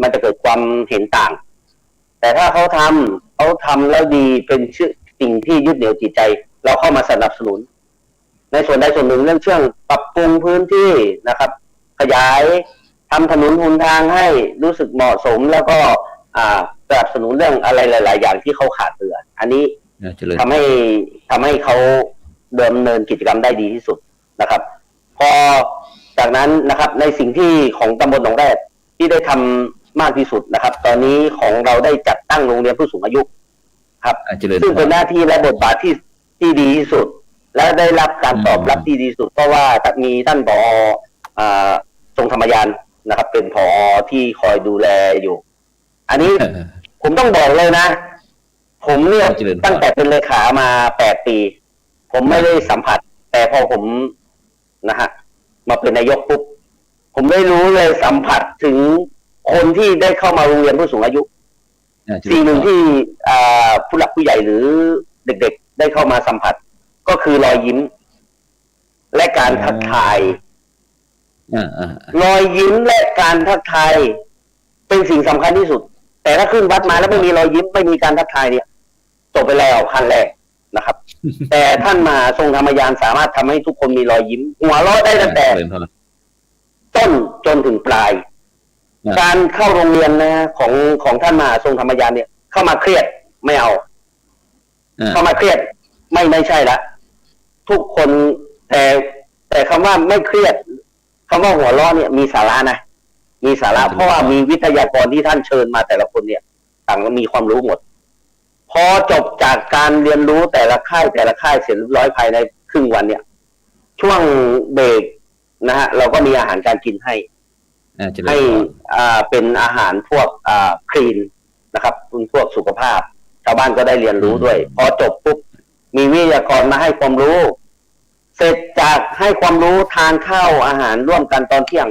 มันจะเกิดความเห็นต่างแต่ถ้าเขาทำแล้วดีเป็นสิ่งที่ยึดเหนี่ยวจิตใจเราเข้ามาสนับสนุนในส่วนใดส่วนหนึ่งเรื่องปรับปรุงพื้นที่นะครับขยายทำถนนหนทางให้รู้สึกเหมาะสมแล้วก็สนับสนุนเรื่องอะไรหลายๆอย่างที่เขาขาดเหลืออันนี้ทำให้เขาดำเนินกิจกรรมได้ดีที่สุดนะครับพอจากนั้นนะครับในสิ่งที่ของตำบลหนองแรดที่ได้ทำมากที่สุดนะครับตอนนี้ของเราได้จัดตั้งโรงเรียนผู้สูงอายุ ครับ
เจริญพร
ซึ่งเป็นหน้าที่และบทบาทที่ดีที่สุด และได้รับการตอบรับที่ดีที่สุด เพราะว่ามีท่านผอทรงธรรมยานนะครับ เป็นผอที่คอยดูแลอยู่ อันนี้ผมต้องบอกเลยนะ ผมเนี่ยตั้งแต่เป็นเลขามา8 ปี ผมไม่ได้สัมผัส แต่พอผมนะฮะมาเป็นนายกปุ๊บผมได้รู้เลยสัมผัสถึงคนที่ได้เข้ามาโรงเรียนผู้สูงอายุสิ่งหนึ่งที่ผู้หลักผู้ใหญ่หรือเด็กๆได้เข้ามาสัมผัส ก็คือรอยยิ้ม และการทักทายรอยยิ้มและการทักทายเป็นสิ่งสำคัญที่สุด แต่ถ้าขึ้นวัดมาแล้วไม่มีรอยยิ้มไม่มีการทักทายเนี่ยจบไปแล้วขั้นแรกนะครับ แต่ท่านมาทรงธรรมยานสามารถทำให้ทุกคนมีรอยยิ้ม หัวเราะได้ตั้งแต่ต้นจนถึงปลาย การเข้าโรงเรียนนะของท่านมาทรงธรรมยานเนี่ยเข้ามาเครียดไม่เอาเข้ามาเครียดไม่ใช่ละทุกคนแต่คำว่าไม่เครียดคำว่าหัวเราะเนี่ยมีสาระนะมีสาระเพราะว่ามีวิทยากรที่ท่านเชิญมาแต่ละคนเนี่ยต่างก็มีความรู้หมดพอจบจากการเรียนรู้แต่ละค่ายเสร็จเรียบร้อยภายในครึ่งวันเนี่ยช่วงเบรกนะฮะเราก็มีอาหารการกินให้เป็นอาหารพวกคลีนนะครับพวกสุขภาพชาวบ้านก็ได้เรียนรู้ด้วยพอจบปุ๊บมีวิทยากรมาให้ความรู้เสร็จจากให้ความรู้ทานข้าวอาหารร่วมกันตอนเที่ยง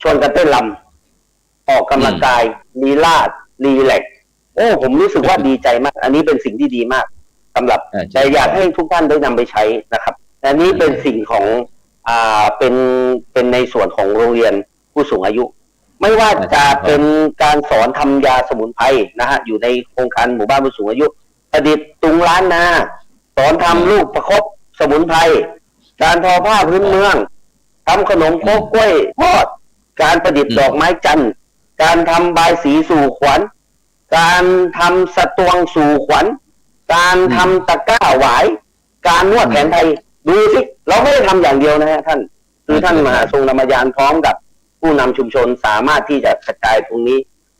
ชวนกันเต้นรำออกกำลังกายรีลาดรีแลกซ์โอ้ผมรู้สึกว่าดีใจมากอันนี้เป็นสิ่งที่ดีมากสำหรับแต่อยากให้ทุกท่านได้นำไปใช้นะครับอันนี้เป็นสิ่งของเป็นในส่วนของโรงเรียนผู้สูงอายุไม่ว่าจะเป็นการสอนทำยาสมุนไพรนะฮะอยู่ในโครงการหมู่บ้านผู้สูงอายุประดิษฐ์ตุงล้านนาสอนทำลูกประคบสมุนไพรการทอผ้าพื้นเมืองทำขนมโคกกล้วยทอดการประดิษฐ์ดอกไม้จันทร์การทำบายสีสู่ขวัญการทำสตวงสู่ขวัญการทำตะกร้าหวายการนวดแผนไทยดูสิเราไม่ได้ทำอย่างเดียวนะฮะท่านคือท่านมหาทรงธรรมยานพร้อมกับผู้นำชุมชนสามารถที่จะกระจายตรงนี้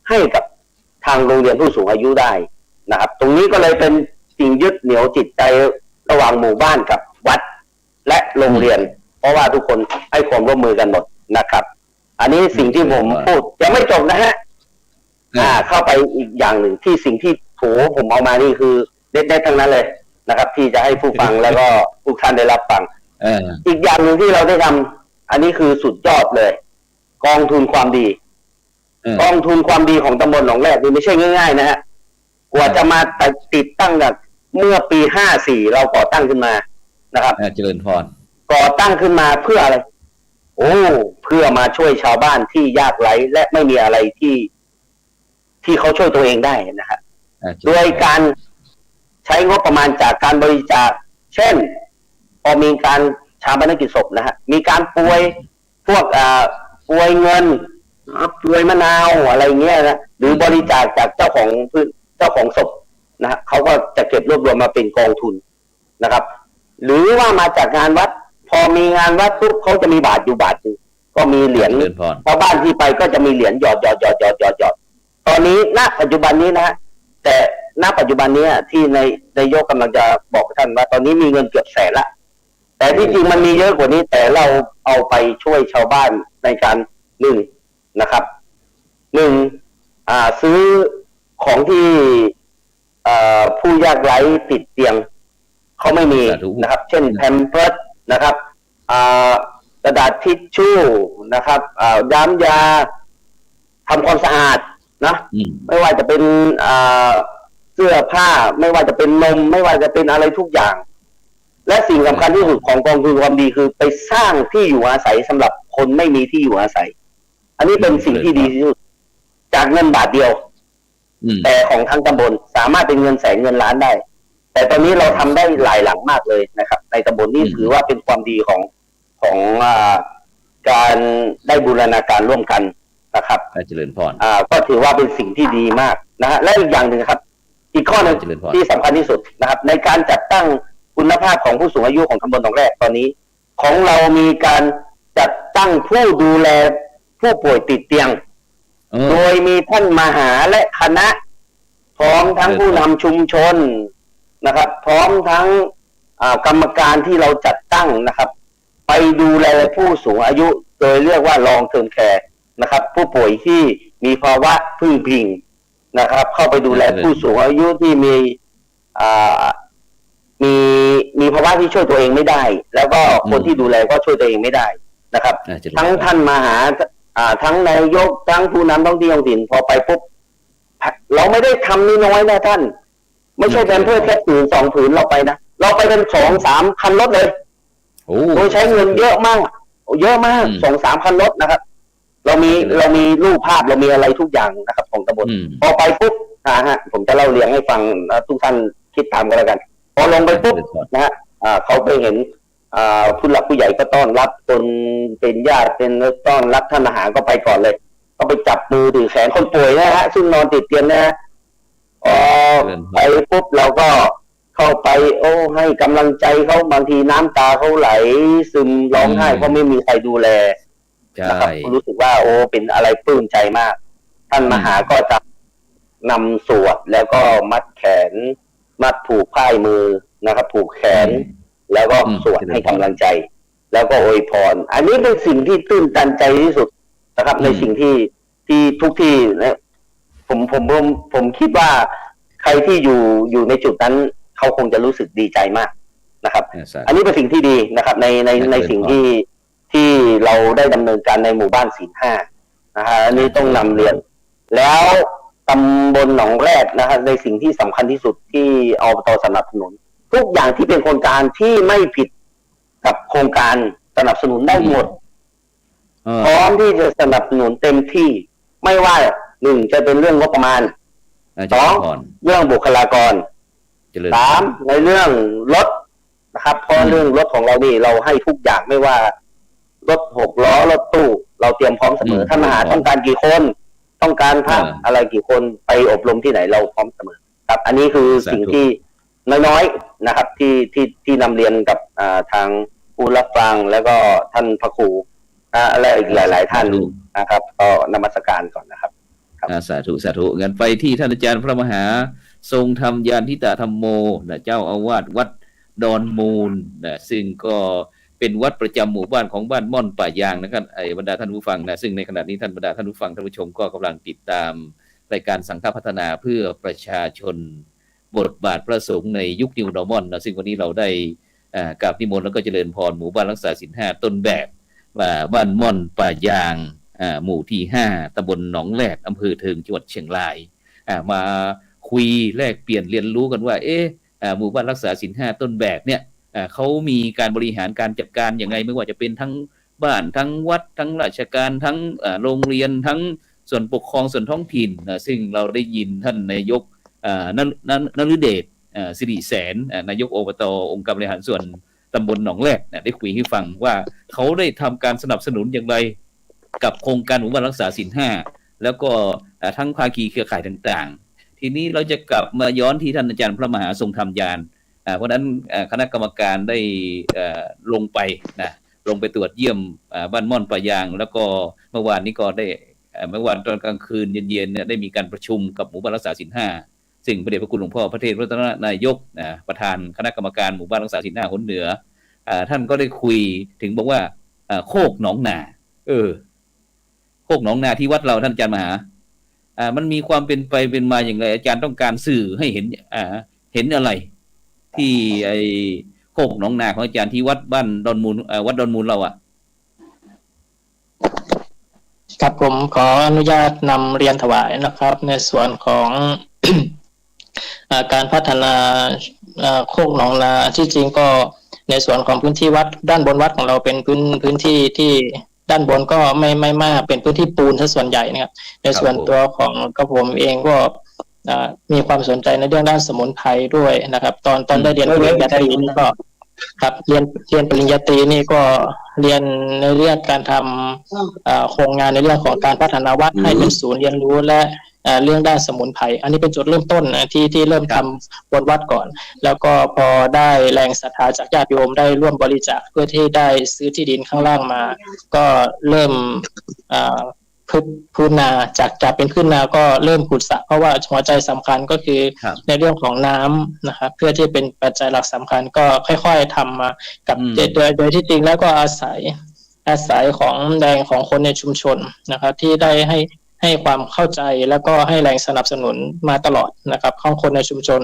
ให้กับทางโรงเรียนผู้สูงอายุได้นะครับตรงนี้ก็เลยเป็นสิ่งยึดเหนี่ยวจิตใจระหว่างหมู่บ้านกับวัดและโรงเรียนเพราะว่าทุกคนให้ความร่วมมือกันหมดนะครับอันนี้สิ่งที่ผมพูดยังไม่จบนะฮะเข้าไปอีกอย่างหนึ่งที่สิ่งที่ผมเอามานี่คือเด็ดๆทั้งนั้นเลยนะครับที่จะให้ผู้ฟังแล้วก็ทุกท่านได้รับฟังอีกอย่างหนึ่งที่เราได้ทำอันนี้คือสุดยอดเลยกองทุนความดีกองทุนความดีของตำบลหนองแรกนี่ไม่ใช่ง่ายๆนะฮะกว่าจะมาติดตั้งแบบเมื่อปี54เราก่อตั้งขึ้นมานะครับ
เจริญพร
ก่อตั้งขึ้นมาเพื่ออะไรเพื่อมาช่วยชาวบ้านที่ยากไร้และไม่มีอะไรที่เขาช่วยตัวเองได้นะฮะโดยการใช้งบประมาณจากการบริจาคเช่นพอมีการชาปนกิจศพนะฮะมีการป่วยพวกป่วยเงินป่วยมะนาวอะไรเงี้ยนะหรือบริจาคจากเจ้าของศพนะฮะเขาก็จะเก็บรวบรวมมาเป็นกองทุนนะครับหรือว่ามาจากงานวัดพอมีงานวัดปุ๊บเขาจะมีบาทอยู่บาทนึงก็มีเหรียญชาวบ้านที่ไปก็จะมีเหรียญหยอดตอนนี้ณปัจจุบันนี้นะฮะแต่ณปัจจุบันนี้ที่นายกกำลังจะบอกท่านว่าตอนนี้มีเงินเกือบแสนละแต่ที่จริงมันมีเยอะกว่านี้แต่เราเอาไปช่วยชาวบ้านในการนะครับซื้อของที่ผู้ยากไร้ติดเตียงเขาไม่มีนะครับเช่นแพมเพิร์สนะครับกระดาษทิชชู่นะครับย้ำยาทำความสะอาดนะไม่ว่าจะเป็นเสื้อผ้าไม่ว่าจะเป็นนมไม่ว่าจะเป็นอะไรทุกอย่างและสิ่งสำคัญที่สุดของกองทุนความดีคือไปสร้างที่อยู่อาศัยสำหรับคนไม่มีที่อยู่อาศัยอันนี้เป็นสิ่งที่ดีที่สุดจากเงินบาทเดียวแต่ของทั้งตำบลสามารถเป็นเงินแสนเงินล้านได้แต่ตอนนี้เราทำได้หลายหลังมากเลยนะครับในตำบลนี้ถือว่าเป็นความดีของการได้บูรณาการร่วมกันนะครับ
เจริญพร
ก็ถือว่าเป็นสิ่งที่ดีมากนะฮะและอีกอย่างหนึ่งครับอีกข้อหนึ่งที่สำคัญที่สุดนะครับในการจัดตั้งคุณภาพของผู้สูงอายุของตำบลหนองแรกตอนนี้ของเรามีการจัดตั้งผู้ดูแลผู้ป่วยติดเตียงโดยมีท่านมหาและคณะ พร้อมทั้งผู้นำชุมชนนะครับ พร้อมทั้งกรรมการที่เราจัดตั้งนะครับ ไปดูแลผู้สูงอายุโดยเรียกว่า long term care นะครับผู้ป่วยที่มีภาวะพึ่งพิงนะครับเข้าไปดูแลผู้สูงอายุที่มีภาวะที่ช่วยตัวเองไม่ได้แล้วก็คนที่ดูแลก็ช่วยตัวเองไม่ได้นะครับทั้งท่านมาหาทั้งนายกทั้งผู้นำท้องที่ท้องถิ่นพอไปปุ๊บเราไม่ได้ทำน้อยๆนะท่านไม่ใช่แค่แค่ผืน2 ผืนเราไปนะเราไปเป็น2-3 คันรถเลยโดยใช้เงินเยอะมาก2-3 คันรถนะครับเรามีรูปภาพเรามีอะไรทุกอย่างนะครับของตำบลพอไปปุ๊บผมจะเล่าเรียงให้ฟังทุกท่านคิดตามกันแล้วกันพอลงไปปุ๊บนะฮะเขาไปเห็นผู้หลักผู้ใหญ่ก็ต้อนรับคนเป็นญาติเป็นต้อนรับท่านอาหารก็ไปก่อนเลยก็ไปจับมือถือแขนคนป่วยนะฮะซึ่งนอนติดเตียงนะฮะไปปุ๊บเราก็เข้าไปให้กำลังใจเขาบางทีน้ำตาเขาไหลซึมร้องไห้เพราะไม่มีใครดูแลนะครับรู้สึกว่าเป็นอะไรปลื้มใจมากท่านมหาก็จะนำสวดแล้วก็มัดแขนมัดผูกผ้ามือนะครับผูกแขนแล้วก็สวดให้กำลังใจแล้วก็อวยพรอันนี้เป็นสิ่งที่ตื้นตันใจที่สุดนะครับในสิ่งที่ทุกที่นะผมคิดว่าใครที่อยู่ในจุดนั้นเขาคงจะรู้สึกดีใจมากนะครับอันนี้เป็นสิ่งที่ดีนะครับในสิ่งที่เราได้ดำเนินการในหมู่บ้านศีล 5นะฮะอันนี้ต้องนำเรียนแล้วตำบลหนองแรดนะครับในสิ่งที่สำคัญที่สุดที่อบต.สนับสนุนทุกอย่างที่เป็นโครงการที่ไม่ผิดกับโครงการสนับสนุนได้หมดพร้อมที่จะสนับสนุนเต็มที่ไม่ว่า1จะเป็นเรื่องงบประมาณ2เรื่องบุคลากร3ในเรื่องรถนะครับเพราะเรื่องรถของเรานี่เราให้ทุกอย่างไม่ว่ารถ6 ล้อรถตู้เราเตรียมพร้อมเสมอถ้ามหาต้องการกี่คนต้องการพระอะไรกี่คนไปอบรมที่ไหนเราพร้อมเสมอครับอันนี้คือสิ่งที่น้อยๆนะครับที่นำเรียนกับทางผู้รับฟังแล้วก็ท่านพระครูและอีกหลายๆท่านนะครับก็นมัสการก่อนนะครับ
สาธุงั้นไปที่ท่านอาจารย์พระมหาทรงธรรมยานทิตาธรรมโมเจ้าอาวาสวัดดอนมูลซึ่งก็เป็นวัดประจำหมู่บ้านของบ้านม่อนป่ายางนะครับบรรดาท่านผู้ฟังซึ่งในขณะนี้บรรดาท่านผู้ฟังท่านผู้ชมก็กำลังติดตามรายการสังฆพัฒนาเพื่อประชาชนบทบาทพระสงฆ์ในยุคนิวนอร์มอนซึ่งวันนี้เราได้กราบนิมนต์แล้วก็เจริญพรหมู่บ้านรักษาศีล 5ต้นแบบบ้านม่อนป่ายางหมู่ที่5ตำบลหนองแรดอำเภอเทิงจังหวัดเชียงรายมาคุยแลกเปลี่ยนเรียนรู้กันว่าหมู่บ้านรักษาศีล 5ต้นแบบเนี่ยเขามีการบริหารการจัดการยังไงไม่ว่าจะเป็นทั้งบ้านทั้งวัดทั้งราชการทั้งโรงเรียนทั้งส่วนปกครองส่วนท้องถิ่นซึ่งเราได้ยินท่านนายกนฤเดชสิริแสนนายกอบต.องค์การบริหารส่วนตำบลหนองแรดได้คุยให้ฟังว่าเขาได้ทำการสนับสนุนอย่างไรกับโครงการหมู่บ้านรักษาศีล 5แล้วก็ทั้งภาคีเครือข่ายต่างๆทีนี้เราจะกลับมาย้อนที่ท่านอาจารย์พระมหาทรงธรรมยานเพราะนั้นคณะกรรมการได้ลงไปตรวจเยี่ยมบ้านม่อนป่ายางแล้วก็เมื่อวานนี้ก็ได้เมื่อวานตอนกลางคืนเย็นๆเนี่ยได้มีการประชุมกับหมู่บ้านรักษาศีล 5ซึ่งพระเดชพระคุณหลวงพ่อพระเทพรัตนนายกประธานคณะกรรมการหมู่บ้านรักษาศีล 5หนเหนือท่านก็ได้คุยถึงบอกว่าโคกหนองนาโคกหนองนาที่วัดเราท่านอาจารย์มหามันมีความเป็นไปเป็นมาอย่างไรอาจารย์ต้องการสื่อให้เห็นอะไรที่โคกหนองนาของอาจารย์ที่วัดบ้านดอนมูลวัดดอนมูลเรา
ครับผมขออนุญาตนำเรียนถวายนะครับในส่วนของ การพัฒนาโคกหนองนาที่จริงก็ในส่วนของพื้นที่วัดด้านบนวัดของเราเป็นพื้นที่ที่ด้านบนก็ไม่มากเป็นพื้นที่ปูนซะส่วนใหญ่นะครับในส่วนตัวของกระผมเองก็มีความสนใจในเรื่องด้านสมุนไพรด้วยนะครับตอนได้เรียนปริญญาตรีนี่ก็ครับเรียนปริญญาตรีนี่ก็เรียนในเรื่องการทำโครงงานในเรื่องของการพัฒนาวัดให้เป็นศูนย์เรียนรู้และเรื่องด้านสมุนไพรอันนี้เป็นจุดเริ่มต้นที่เริ่มทำบนวัดก่อนแล้วก็พอได้แรงศรัทธาจากญาติโยมได้ร่วมบริจาคเพื่อที่ได้ซื้อที่ดินข้างล่างมาก็เริ่ม พื้นนาจากเป็นพื้นนาก็เริ่มขุดสระเพราะว่าหัวใจสำคัญก็คือในเรื่องของน้ำนะครับเพื่อที่เป็นปัจจัยหลักสำคัญก็ค่อยๆทำมากับโดยที่จริงแล้วก็อาศัยของแรงของคนในชุมชนนะครับที่ได้ให้ความเข้าใจแล้วก็ให้แรงสนับสนุนมาตลอดนะครับของคนในชุมชน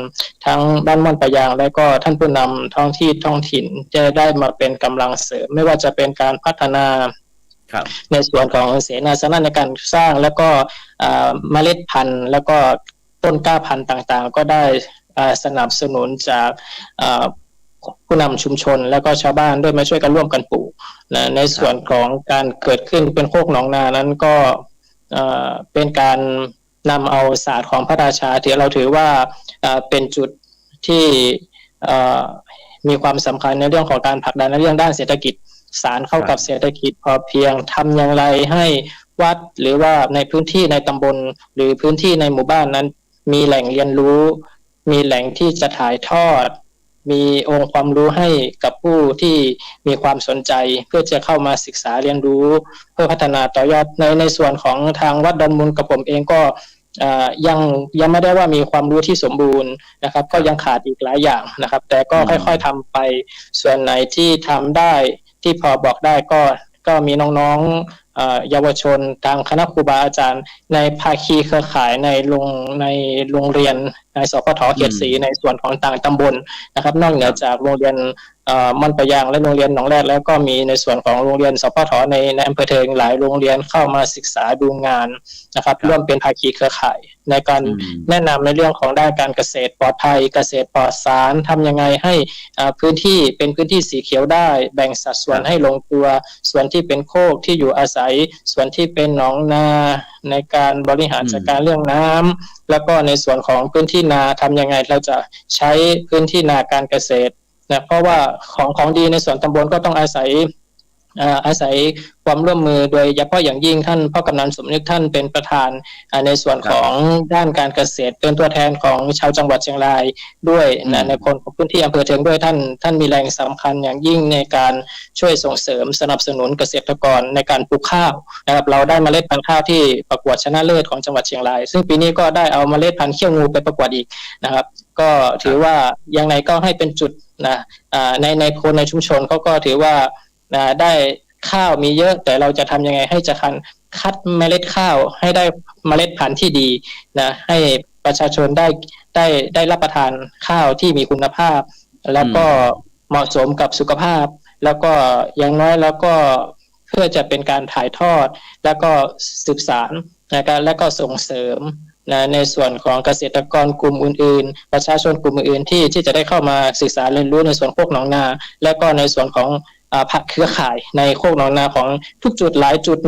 ทั้งบ้านม่อนปะยางและก็ท่านผู้นำท้องถิ่นจะได้มาเป็นกำลังเสริมไม่ว่าจะเป็นการพัฒนาในส่วนของเสนาสนะในการสร้างแล้วก็เมล็ดพันธุ์แล้วก็ต้นกล้าพันธุ์ต่างๆก็ได้สนับสนุนจากผู้นำชุมชนแล้วก็ชาวบ้านด้วยมาช่วยกันร่วมกันปลูกนะในส่วนของการเกิดขึ้นเป็นโคกหนองนานั้นก็เป็นการนำเอาศาสตร์ของพระราชาที่เราถือว่าเป็นจุดที่มีความสำคัญในเรื่องของการผลักดันในเรื่องด้านเศรษฐกิจสารเข้ากับเศรษฐกิจพอเพียงทำอย่างไรให้วัดหรือว่าในพื้นที่ในตำบลหรือพื้นที่ในหมู่บ้านนั้นมีแหล่งเรียนรู้มีแหล่งที่จะถ่ายทอดมีองค์ความรู้ให้กับผู้ที่มีความสนใจเพื่อจะเข้ามาศึกษาเรียนรู้เพื่อพัฒนาต่อยอดในส่วนของทางวัดดอนมูลกับผมเองก็ยังไม่ได้ว่ามีความรู้ที่สมบูรณ์นะครับก็ยังขาดอีกหลายอย่างนะครับแต่ก็ค่อยๆทำไปส่วนไหนที่ทำได้ที่พอบอกได้ก็มีน้องๆเยาวชนทางคณะครูบาอาจารย์ในภาคีเครือข่ายในโรงเรียนในสพท.เขต 4ในส่วนของต่างตำบลนะครับนอกเหนือจากโรงเรียนม่อนปะยางและโรงเรียนหนองแรดแล้วก็มีในส่วนของโรงเรียนสพท.ในอำเภอเทิงหลายโรงเรียนเข้ามาศึกษาดูงานนะครับร่วมเป็นภาคีเครือข่ายในการแนะนำในเรื่องของด้านการเกษตรปลอดภัยเกษตรปลอดสารทำยังไงให้พื้นที่เป็นพื้นที่สีเขียวได้แบ่งสัดส่วนให้ลงตัวส่วนที่เป็นโคกที่อยู่อาศัยส่วนที่เป็นหนองนาในการบริหารจัดการเรื่องน้ำแล้วก็ในส่วนของพื้นที่นาทำยังไงเราจะใช้พื้นที่นาการเกษตรนะเพราะว่าของดีในส่วนตำบลก็ต้องอาศัยความร่วมมือโดยเฉพาะอย่างยิ่งท่านพ่อกำนันสมนึกท่านเป็นประธานในส่วนของด้านการเกษตรเป็นตัวแทนของชาวจังหวัดเชียงรายด้วยในคนของพื้นที่อำเภอเทิงด้วยท่านมีแรงสำคัญอย่างยิ่งในการช่วยส่งเสริมสนับสนุนเกษตรกรในการปลูกข้าวนะครับเราได้เมล็ดพันธุ์ข้าวที่ประกวดชนะเลิศของจังหวัดเชียงรายซึ่งปีนี้ก็ได้เอาเมล็ดพันธุ์เขี้ยวงูไปประกวดอีกนะครับก็ถือว่ายังไงก็ให้เป็นจุดนะในคนในชุมชนเขาก็ถือว่าได้ข้าวมีเยอะแต่เราจะทำยังไงให้จะคัดเมล็ดข้าวให้ได้เมล็ดพันธุ์ที่ดีนะให้ประชาชนได้รับประทานข้าวที่มีคุณภาพแล้วก็เหมาะสมกับสุขภาพแล้วก็อย่างน้อยแล้วก็เพื่อจะเป็นการถ่ายทอดแล้วก็สืบสานนะครับและก็ส่งเสริมในส่วนของเกษตรกรกลุ่มอื่นๆประชาชนกลุ่มอื่นๆที่จะได้เข้ามาศึกษาเรียนรู้ในส่วนโคกหนองนาและก็ในส่วนของผักเครือข่ายในโคกหนองนาของทุกจุดหลายจุด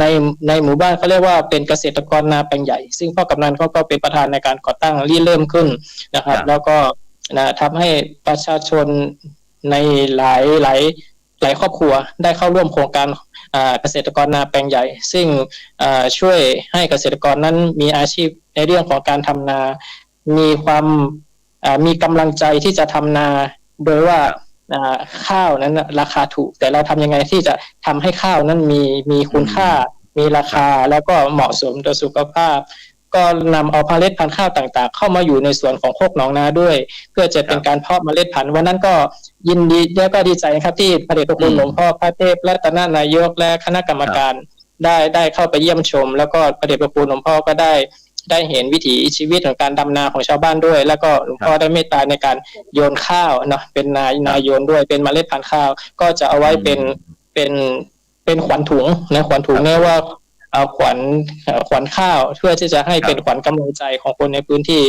ในหมู่บ้านเขาเรียกว่าเป็นเกษตรกรนาแปลงใหญ่ซึ่งพ่อกำนันเขาก็เป็นประธานในการก่อตั้งเริ่มขึ้นนะครับแล้วก็ทำให้ประชาชนในหลายครอบครัวได้เข้าร่วมโครงการเกษตรกรนาแปลงใหญ่ซึ่งช่วยให้เกษตรกรนั้นมีอาชีพในเรื่องของการทำนามีกำลังใจที่จะทำนาโดยว่าข้าวนั้นราคาถูกแต่เราทำยังไงที่จะทำให้ข้าวนั้นมีคุณค่ามีราคาแล้วก็เหมาะสมต่อสุขภาพก็นำเอาเมล็ดพันธุ์ข้าวต่างๆเข้ามาอยู่ในส่วนของโคกหนองนาด้วยเพื่อจะเป็นการเพาะเมล็ดพันธุ์วันนั้นก็ยินดีและก็ดีใจครับที่พระเดชพระคุณหลวงพ่อพระเทพรัตนนายกและคณะกรรมการได้เข้าไปเยี่ยมชมแล้วก็พระเดชพระคุณหลวงพ่อก็ได้เห็นวิถีชีวิตของการดำนาของชาวบ้านด้วยแล้วก็หลวงพ่อได้เมตตาในการโยนข้าวเนาะเป็นนาโยนด้วยเป็นเมล็ดพันธุ์ข้าวก็จะเอาไว้เป็นขวัญถุงนะขวัญถุงเนี่ยว่าขวัญข้าวเพื่อที่จะให้เป็นขวัญกำลังใจของคนในพื้นที่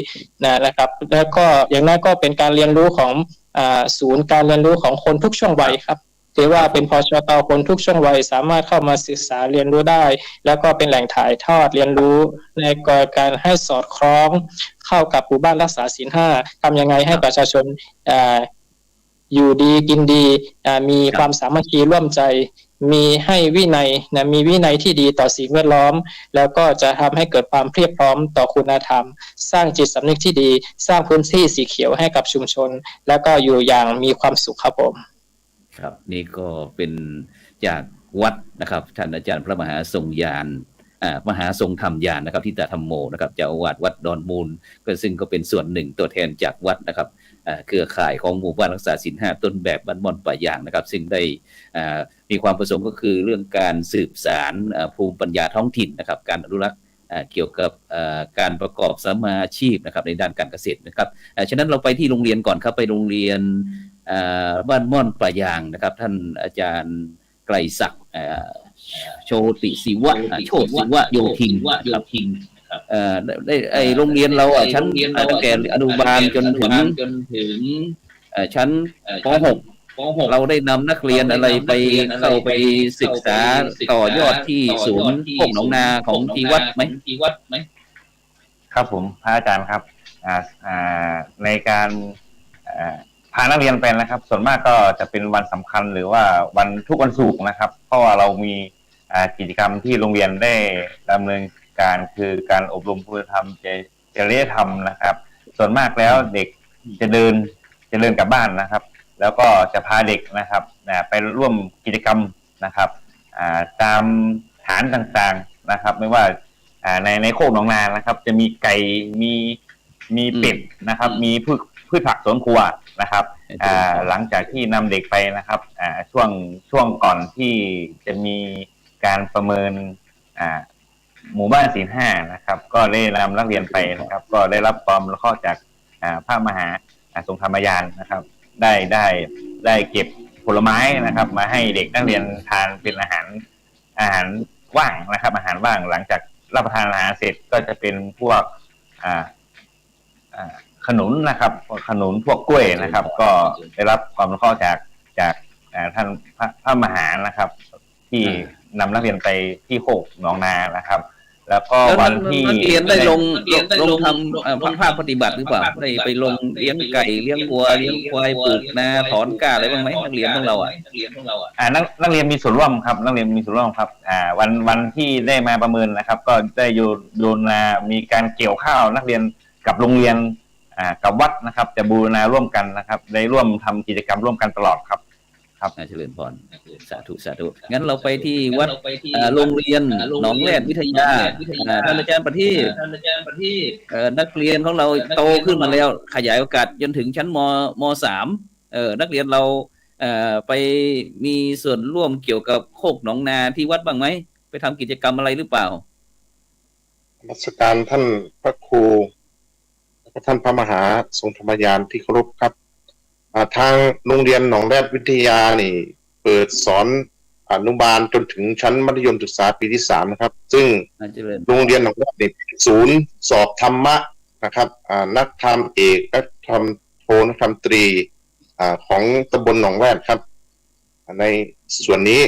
นะครับแล้วก็อย่างนั้นก็เป็นการเรียนรู้ของศูนย์การเรียนรู้ของคนทุกช่วงวัยครับถือว่าเป็นพชต.คนทุกช่วงวัยสามารถเข้ามาศึกษาเรียนรู้ได้แล้วก็เป็นแหล่งถ่ายทอดเรียนรู้ในการให้สอดคล้องเข้ากับหมู่บ้านรักษาศีล 5ทำยังไงให้ประชาชนอยู่ดีกินดีมีความสามัคคีร่วมใจมีให้วินัยมีวินัยที่ดีต่อสิ่งแวดล้อมแล้วก็จะทำให้เกิดความเพรียบพร้อมต่อคุณธรรมสร้างจิตสำนึกที่ดีสร้างพื้นที่สีเขียวให้กับชุมชนแล้วก็อยู่อย่างมีความสุขครับผม
ครับนี่ก็เป็นจากวัดนะครับท่านอาจารย์พระมหาทรงญาณ มหาทรงธรรมยานนะครับทิตาธรรมโมนะครับเจ้าอาวาสวัดดอนมูลก็ซึ่งก็เป็นส่วนหนึ่งตัวแทนจากวัดนะครับเครือข่ายของหมู่บ้านรักษาศีล 5ต้นแบบบ้านม่อนป่ายางนะครับซึ่งได้มีความประสงค์ก็คือเรื่องการสืบสานภูมิปัญญาท้องถิ่นนะครับการอนุรักษ์เกี่ยวกับการประกอบสมาอาชีพนะครับในด้านการเกษตรนะครับฉะนั้นเราไปที่โรงเรียนก่อนครับไปโรงเรียนบ้านม่อนป่ายางนะครับท่านอาจารย์ไกรศักดิ์โชติศิวะโชติศิวะโยธินครับได้โรงเรียนเราชั้นตั้งแต่อนุบาลจนถึงชั้นป .6 เราได้นำนักเรียนอะไรไปเข้าไปศึกษาต่อยอดที่ศูนย์โคกหนองนาของที่วัดไหม
ครับผมพระอาจารย์ครับในการพานักเรียนไปนะครับส่วนมากก็จะเป็นวันสำคัญหรือว่าทุกวันศุกร์นะครับเพราะว่าเรามีกิจกรรมที่โรงเรียนได้ดำเนินการคือการอบรมคุณธรรมจริยธรรมนะครับส่วนมากแล้วเด็กจะเดินกลับบ้านนะครับแล้วก็จะพาเด็กนะครับไปร่วมกิจกรรมนะครับตามฐานต่างๆนะครับไม่ว่าในโคกหนองนานะครับจะมีไก่มีเป็ดนะครับมีพืชผักสวนครัวนะครับหลังจากที่นำเด็กไปนะครับช่วงก่อนที่จะมีการประเมินหมู่บ้านศีล 5นะครับก็ได้นำนักเรียนไปนะครับก็ได้รับความอนุเคราะห์จากพระมหาทรงธรรมยานนะครับได้เก็บผลไม้นะครับมาให้เด็กนักเรียนทานเป็นอาหารว่างนะครับอาหารว่างหลังจากรับประทานอาหารเสร็จก็จะเป็นพวกขนุนนะครับขนุนพวกกล้วยนะครับก็ได้รับความอนุเคราะห์จากท่านพระมหานะครับที่นำนักเรียนไปที่โคกหนองนานะครับแล้วก็วันที่
นักเรียนได้ลงทำภาคปฏิบัติหรือเปล่าได้ไปลงเลี้ยงไก่เลี้ยงวัวเลี้ยงควายปลูกนาถอนกล้าอะไรบ้างไหมนักเรียนของเรา
นักเรียนมีส่วนร่วมครับนักเรียนมีส่วนร่วมครับวันที่ได้มาประเมินนะครับก็ได้โยนมีการเกี่ยวข้าวนักเรียนกับโรงเรียนกับวัดนะครับจะบูรณาร่วมกันนะครับได้ร่วมทำกิจกรรมร่วมกันตลอดครับ
เจริญพรสาธุงั้นเราไปที่วัดโรงเรียนหนองแรดวิทยาท่านอาจารย์ประทีปนักเรียนของเราโตขึ้นมาแล้วขยายโอกาสจนถึงชั้นม.3 นักเรียนเราไปมีส่วนร่วมเกี่ยวกับโคกหนองนาที่วัดบ้างไหมไปทำกิจกรรมอะไรหรือเปล่า
นมัสการท่านพระครูท่านพระมหาทรงธรรมยานที่เคารพครับทางโรงเรียนหนองแรดวิทยานี่เปิดสอนอนุบาลจนถึงชั้นมัธยมศึกษาปีที่ 3นะครับซึ่งโรงเรียนหนองแรดนี่เป็นศูนย์สอบธรรมะนะครับนักธรรมเอกนักธรรมโทนักธรรมตรีของตำบลหนองแรดครับในส่วนนี้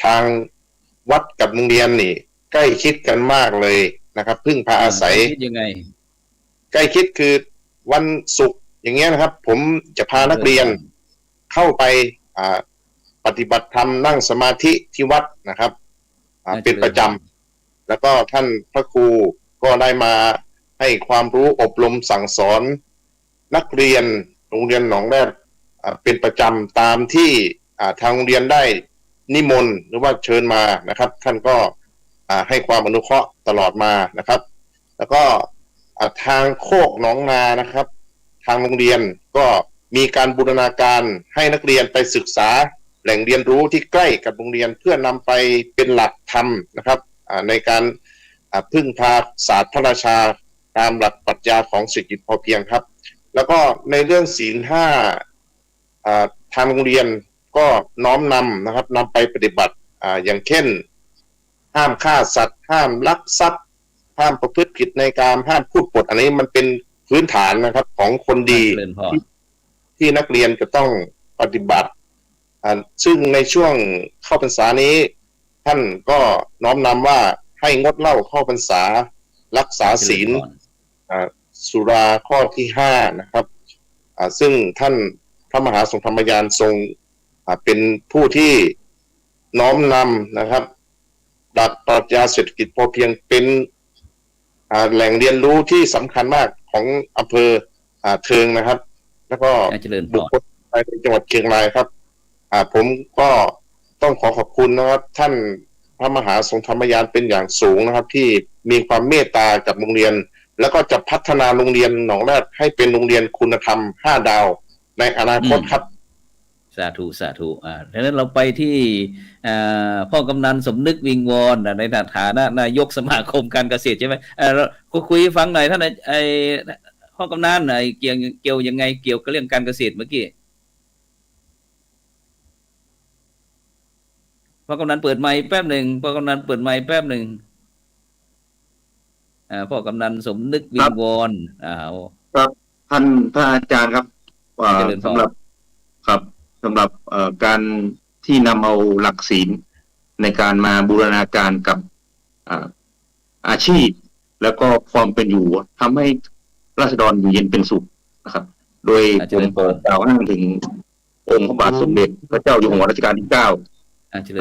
ทางวัดกับโรงเรียนนี่ใกล้ชิดกันมากเลยนะครับพึ่งพาอาศัย
ยังไง
ใกล้ชิดคือวันศุกร์อย่างเงี้ยนะครับผมจะพานักเรียนเข้าไปปฏิบัติธรรมนั่งสมาธิที่วัดนะครับเป็นประจำแล้วก็ท่านพระครูก็ได้มาให้ความรู้อบรมสั่งสอนนักเรียนโรงเรียนหนองแรดเป็นประจำตามที่ทางโรงเรียนได้นิมนต์หรือว่าเชิญมานะครับท่านก็ให้ความอนุเคราะห์ตลอดมานะครับแล้วก็ทางโคกหนองนานะครับทางโรงเรียนก็มีการบูรณาการให้นักเรียนไปศึกษาแหล่งเรียนรู้ที่ใกล้กับโรงเรียนเพื่อนำไปเป็นหลักธรรมนะครับในการพึ่งพาศาสตร์พระราชาตามหลักปรัชญาของเศรษฐกิจพอเพียงครับแล้วก็ในเรื่องศีล 5ทางโรงเรียนก็น้อมนำนะครับนำไปปฏิบัติอย่างเช่นห้ามฆ่าสัตว์ห้ามลักทรัพย์ห้ามประพฤติผิดในกามห้ามพูดปดอันนี้มันเป็นพื้นฐานนะครับของคนดีที่นักเรียนจะต้องปฏิบัติซึ่งในช่วงเข้าพรรษานี้ท่านก็น้อมนำว่าให้งดเหล้าเข้าพรรษารักษาศีลสุราข้อที่ 5นะครับซึ่งท่านพระมหาทรงธรรมยานทรงเป็นผู้ที่น้อมนำนะครับหลักปรัชญาเศรษฐกิจพอเพียงเป็นแหล่งเรียนรู้ที่สำคัญมากของอำเภอเทิงนะครับแล้วก็บุคคลในจังหวัดเชียงรายครับผมก็ต้องขอบคุณนะครับท่าน พระมหาทรงธรรมยานเป็นอย่างสูงนะครับ ที่มีความเมตตากับโรงเรียน แล้วก็จะพัฒนาโรงเรียนหนองแรดให้เป็นโรงเรียนคุณธรรม5 ดาวในอนาคตครับ
สาธุสาธุดังนั้นเราไปที่พ่อกำนันสมนึกวิงวอนในฐานะนายกสมาคมการเกษตรใช่ไหมคุยฟังหน่อยท่านพ่อกำนันเกี่ยวยังไงเกี่ยวกับเรื่องการเกษตรเมื่อกี้พ่อกำนันเปิดไมค์แป๊บหนึ่งพ่อกำนันเปิดไมค์แป๊บหนึ่งพ่อกำนันสมนึกวิงวอน
ครับท่านอาจารย์ครับสำหรับการที่นำเอาหลักศีลในการมาบูรณาการกับอาชีพแล้วก็ความเป็นอยู่ทำให้ราษฎรอยู่เย็นเป็นสุขนะครับโดยผมขอกล่าวอ้างถึงองค์พระบาทสมเด็จพระเจ้าอยู่หัวรัชกาลที่ 9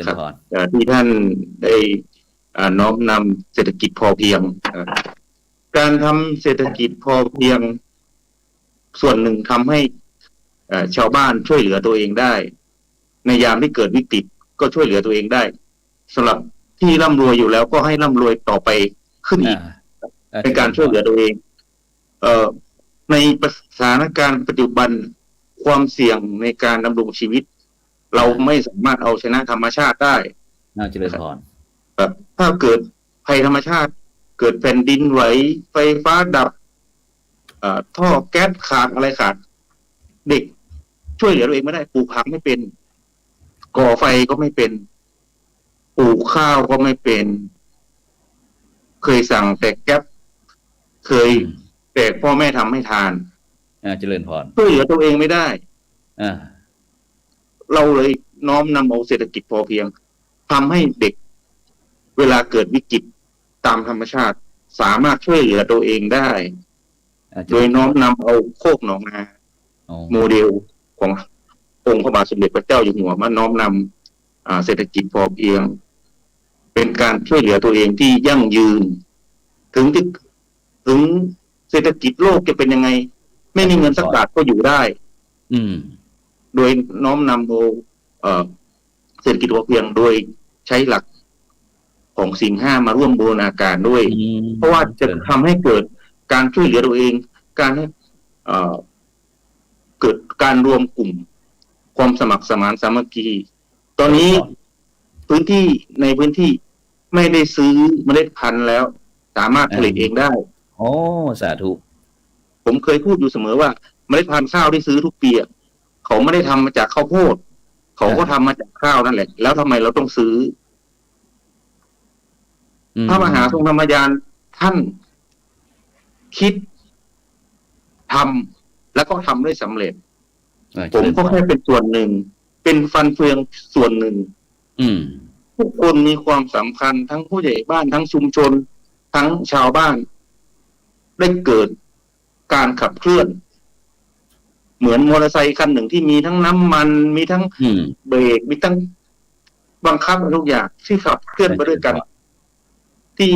ครับที่ท่านได้น้อมนำเศรษฐกิจพอเพียงการทำเศรษฐกิจพอเพียงส่วนหนึ่งทำให้ชาวบ้านช่วยเหลือตัวเองได้ในยามที่เกิดวิกฤตก็ช่วยเหลือตัวเองได้สำหรับที่ร่ำรวยอยู่แล้วก็ให้ร่ำรวยต่อไปขึ้นอีกเป็นการช่วยเหลือตัวเองในสถานการณ์ปัจจุบันความเสี่ยงในการดำรงชีวิตเราไม่สามารถเอาชนะธรรมชาติได้
น่าเจริญพร
ถ้าเกิดภัยธรรมชาติเกิดแผ่นดินไหวไฟฟ้าดับท่อแก๊สขาดอะไรขาดเด็กช่วยเหลือตัวเองไม่ได้ปลูกผักไม่เป็นก่อไฟก็ไม่เป็นปลูกข้าวก็ไม่เป็นเคยสั่งแต่แก๊ปเคยแต่พ่อแม่ทำให้ทาน
เจริญพร
ช่วยเหลือตัวเองไม่ได้เราเลยน้อมนำเอาเศรษฐกิจพอเพียงทำให้เด็กเวลาเกิดวิกฤตตามธรรมชาติสามารถช่วยเหลือตัวเองได้โดยน้อมนำเอาโคกหนองนาโมเดลขององค์พระบาทสมเด็จพระเจ้าอยู่หัวมาน้อมนำเศรษฐกิจพอเพียงเป็นการช่วยเหลือตัวเองที่ยั่งยืนถึงเศรษฐกิจโลกจะเป็นยังไงไม่มีเงินสักบาทก็อยู่ได้โดยน้อมนำเอาเศรษฐกิจพอเพียงโดยใช้หลักของศีล 5มาร่วมบูรณาการด้วยเพราะว่าจะทำให้เกิดการช่วยเหลือตัวเองการให้เกิดการรวมกลุ่มความสมัครสมานสามัคคีตอนนี้พื้นที่ไม่ได้ซื้อเมล็ดพันธุ์แล้วสามารถผลิตเองได้
สาธุ
ผมเคยพูดอยู่เสมอว่าเมล็ดพันธุ์ข้าวที่ซื้อทุกปีเขาไม่ได้ทำมาจากข้าวโพดเขาก็ทำมาจากข้าวนั่นแหละแล้วทำไมเราต้องซื้อพระมหาทรงธรรมยานท่านคิดทำแล้วก็ทำได้สำเร็จผมก็แค่เป็นส่วนหนึ่งเป็นฟันเฟืองส่วนหนึ่งทุกคนมีความสำคัญทั้งผู้ใหญ่บ้านทั้งชุมชนทั้งชาวบ้านได้เกิดการขับเคลื่อนเหมือนมอเตอร์ไซค์คันหนึ่งที่มีทั้งน้ำมันมีทั้งเบรกมีทั้งบังคับทุกอย่างที่ขับเคลื่อนไปด้วยกันที่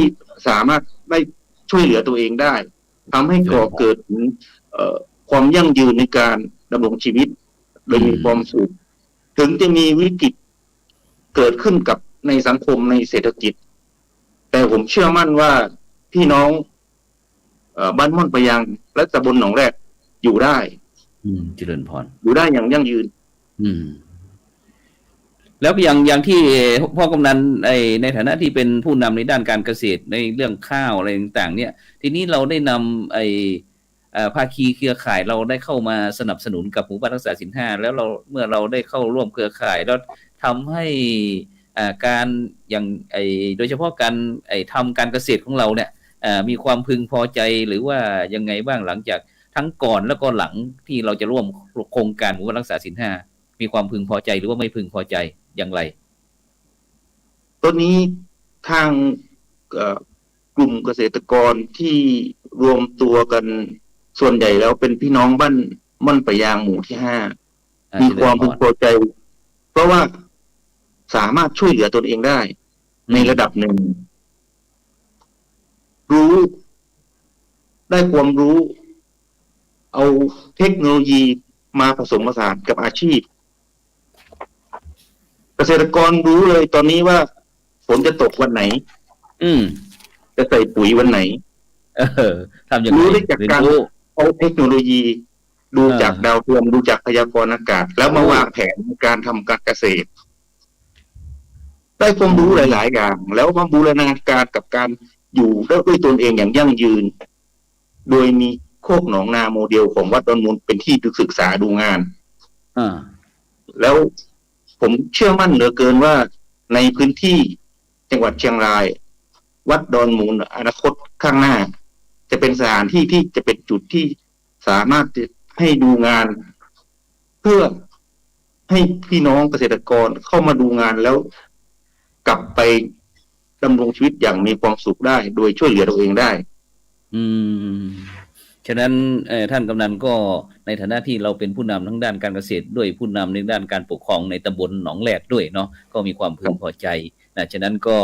สามารถได้ช่วยเหลือตัวเองได้ทำให้ก่อเกิดความยั่งยืนในการดำรงชีวิตโดยมีความสุขถึงจะมีวิกฤตเกิดขึ้นกับในสังคมในเศรษฐกิจแต่ผมเชื่อมั่นว่าพี่น้องบ้านม่อนปะยังและตำบลหนองแรดอยู่ได้
เจริญพร
อยู่ได้อย่างยั่งยืน
แล้วอย่างที่พ่อกำนันในฐานะที่เป็นผู้นำในด้านการเกษตรในเรื่องข้าวอะไรต่างๆเนี่ยทีนี้เราได้นำภาคีเครือข่ายเราได้เข้ามาสนับสนุนกับหมู่บ้านรักษาศีล 5แล้วเมื่อเราได้เข้าร่วมเครือข่ายแล้วทำให้การอย่างโดยเฉพาะการทำการเกษตรของเราเนี่ยมีความพึงพอใจหรือว่ายังไงบ้างหลังจากทั้งก่อนแล้วก็หลังที่เราจะร่วมโครงการหมู่บ้านรักษาศีล 5มีความพึงพอใจหรือว่าไม่พึงพอใจอย่างไร
ตอนนี้ทางกลุ่มเกษตรกรที่รวมตัวกันส่วนใหญ่แล้วเป็นพี่น้องบ้านม่อนปะยางหมู่ที่ 5มีความพึงพอใจเพราะว่าสามารถช่วยเหลือตนเองได้ในระดับหนึ่งได้ความรู้เอาเทคโนโลยีมาผสมผสานกับอาชีพเกษตรกรรู้เลยตอนนี้ว่า ฝนจะตกวันไหน
อืม
จะใส่ปุ๋ยวันไหน
ทำอย่างไร
รู้ได้จากการ
รู้
เอาเทคโนโลยี ดูจากดาวเทียมดูจากพยากรณ์อากาศ แล้วมาวางแผนในการทำการเกษตร ได้ความรู้หลาย ๆ อย่าง แล้วมาบูรณาการกับการอยู่ด้วยตนเองอย่างยั่งยืน โดยมีโคกหนองนาโมเดลของวัดดอนมูลเป็นที่ศึกษาดูงาน แล้วผมเชื่อมั่นเหลือเกินว่าในพื้นที่จังหวัดเชียงราย วัดดอนมูลอนาคตข้างหน้า จะเป็นสถานที่ที่จะเป็นจุดที่สามารถให้ดูงาน เพื่อให้พี่น้องเกษตรกรเข้ามาดูงานแล้วกลับไปดำรงชีวิตอย่างมีความสุขได้ โดยช่วยเหลือตัวเองได้
ฉะนั้นท่านกำนันก็ในฐานะที่เราเป็นผู้นำทั้งด้านการเกษตรด้วยผู้นำในด้านการปกครองในตำบลหนองแหลกด้วยเนาะก็มีความพึงพอใจนะฉะนั้นก็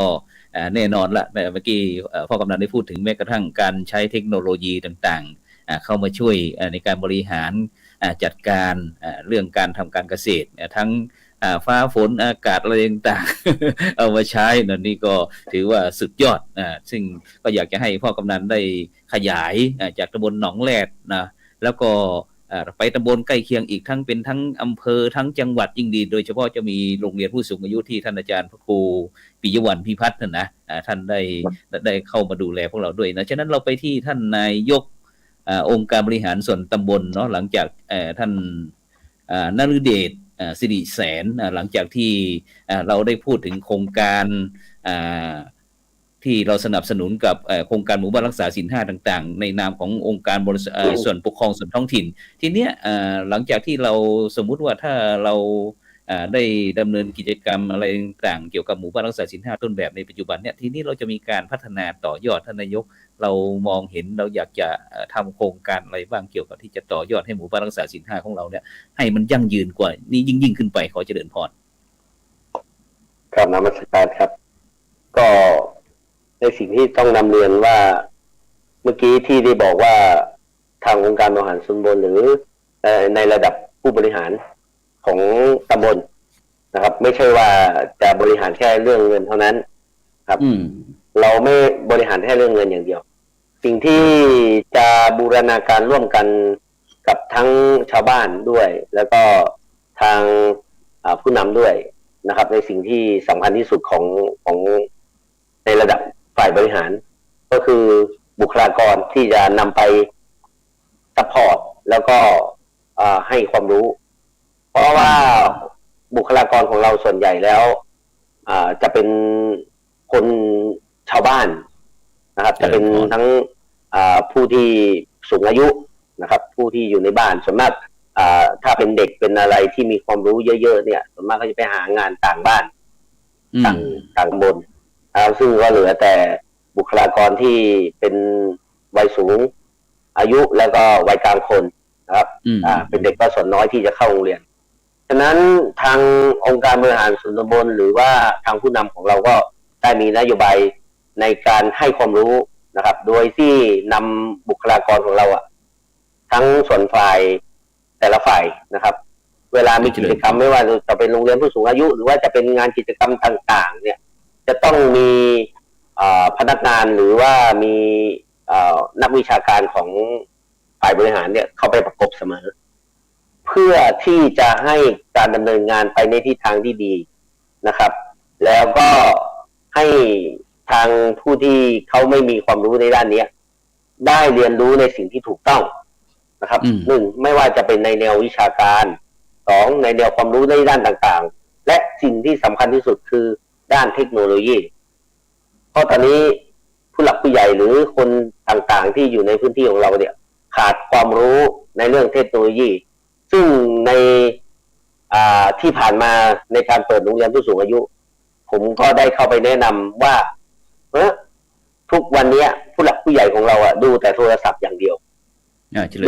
แน่นอนละเมื่อกี้พ่อกำนันได้พูดถึงแม้กระทั่งการใช้เทคโนโลยีต่างๆเข้ามาช่วยในการบริหารจัดการเรื่องการทำการเกษตรทั้งฟ้าฝนอากาศอะไรต่างๆ เอามาใช้นี่ก็ถือว่าสุดยอดซึ่งก็อยากจะให้พ่อกำนันได้ขยายจากตำบลหนองแหลกนะแล้วก็ไปตำบลใกล้เคียงอีกทั้งเป็นทั้งอำเภอทั้งจังหวัดยิ่งดีโดยเฉพาะจะมีโรงเรียนผู้สูงอายุที่ท่านอาจารย์พระครูปิยวรรณพิพัฒน์นะท่านได้เข้ามาดูแลพวกเราด้วยนะฉะนั้นเราไปที่ท่านนายกองค์การบริหารส่วนตำบลเนาะหลังจากท่านนฤเดชสิริแสนหลังจากที่เราได้พูดถึงโครงการที่เราสนับสนุนกับโครงการหมู่บ้านรักษาศีล 5ต่างๆในนามขององค์การส่วนปกครองส่วนท้องถิ่นทีเนี้ยหลังจากที่เราสมมุติว่าถ้าเราได้ดำเนินกิจกรรมอะไรต่างๆเกี่ยวกับหมู่บ้านรักษาศีล 5ต้นแบบในปัจจุบันเนี่ยทีนี้เราจะมีการพัฒนาต่อยอดท่านนายกเรามองเห็นเราอยากจะทำโครงการอะไรบ้างเกี่ยวกับที่จะต่อยอดให้หมู่บ้านรักษาศีล 5ของเราเนี่ยให้มันยั่งยืนกว่านี้ยิ่งขึ้นไปขอเจริญพร
ครับนมัสการครับก็ในสิ่งที่ต้องนำเรียนว่าเมื่อกี้ที่ได้บอกว่าทางองค์การบริหารส่วนตำบลหรือในระดับผู้บริหารของตำบลนะครับ ไม่ใช่ว่าจะบริหารแค่เรื่องเงินเท่านั้นครับเราไม่บริหารแค่เรื่องเงินอย่างเดียวสิ่งที่จะบูรณาการร่วมกันกับทั้งชาวบ้านด้วยแล้วก็ทางผู้นำด้วยนะครับในสิ่งที่สำคัญที่สุดของในระดับฝ่ายบริหารก็คือบุคลากรที่จะนำไปซัพพอร์ตแล้วก็ให้ความรู้เพราะว่าบุคลากรของเราส่วนใหญ่แล้วจะเป็นคนชาวบ้านนะครับจะเป็นทั้งผู้ที่สูงอายุนะครับผู้ที่อยู่ในบ้านส่วนมากถ้าเป็นเด็กเป็นอะไรที่มีความรู้เยอะๆเนี่ยส่วนมากก็จะไปหางานต่างบ้านต่างตำบลซึ่งก็เหลือแต่บุคลากรที่เป็นวัยสูงอายุแล้วก็วัยกลางคนนะครับเป็นเด็กก็ส่วนน้อยที่จะเข้าโรงเรียนฉะนั้นทางองค์การบริหารส่วนตำบลหรือว่าทางผู้นำของเราก็ได้มีนโยบายในการให้ความรู้นะครับโดยที่นำบุคลากรของเราทั้งส่วนฝ่ายแต่ละฝ่ายนะครับเวลามีกิจกรรมไม่ว่าจะเป็นโรงเรียนผู้สูงอายุหรือว่าจะเป็นงานกิจกรรมต่างๆเนี่ยจะต้องมีพนักงานหรือว่ามีนักวิชาการของฝ่ายบริหารเนี่ยเข้าไปประกบเสมอเพื่อที่จะให้การดำเนินงานไปในทิศทางที่ดีนะครับแล้วก็ให้ทางผู้ที่เขาไม่มีความรู้ในด้านนี้ได้เรียนรู้ในสิ่งที่ถูกต้องนะครับหนึ่งไม่ว่าจะเป็นในแนววิชาการสองในแนวความรู้ในด้านต่างๆและสิ่งที่สำคัญที่สุดคือด้านเทคโนโลยีเพราะตอนนี้ผู้หลักผู้ใหญ่หรือคนต่างๆที่อยู่ในพื้นที่ของเราเนี่ยขาดความรู้ในเรื่องเทคโนโลยีซึ่งในที่ผ่านมาในการเปิดโรงเรียนผู้สูงอายุผมก็ได้เข้าไปแนะนำว่าทุกวันนี้ผู้หลักผู้ใหญ่ของเราดูแต่โทรศัพท์อย่างเดียว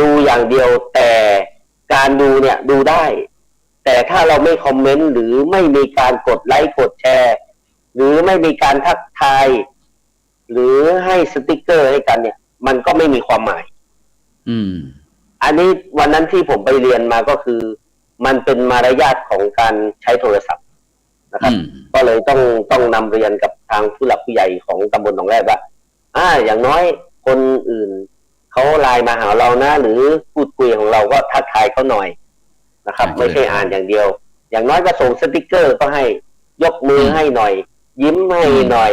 ดูอย่างเดียวแต่การดูเนี่ยดูได้แต่ถ้าเราไม่คอมเมนต์หรือไม่มีการกดไลค์กดแชร์หรือไม่มีการทักทายหรือให้สติ๊กเกอร์ให้กันเนี่ยมันก็ไม่มีความหมายอันนี้วันนั้นที่ผมไปเรียนมาก็คือมันเป็นมารยาทของการใช้โทรศัพท์ นะครับ ก็เลยต้องนำเรียนกับทางผู้หลักผู้ใหญ่ของตำบลหนองแรดว่าอย่างน้อยคนอื่นเขาไลน์มาหาเรานะหรือพูดคุยของเราก็ทักทายเขาหน่อยนะครับไม่ใช่อ่านอย่างเดียวอย่างน้อยก็ส่งสติกเกอร์ก็ให้ยกมือให้หน่อยยิ้มให้หน่อย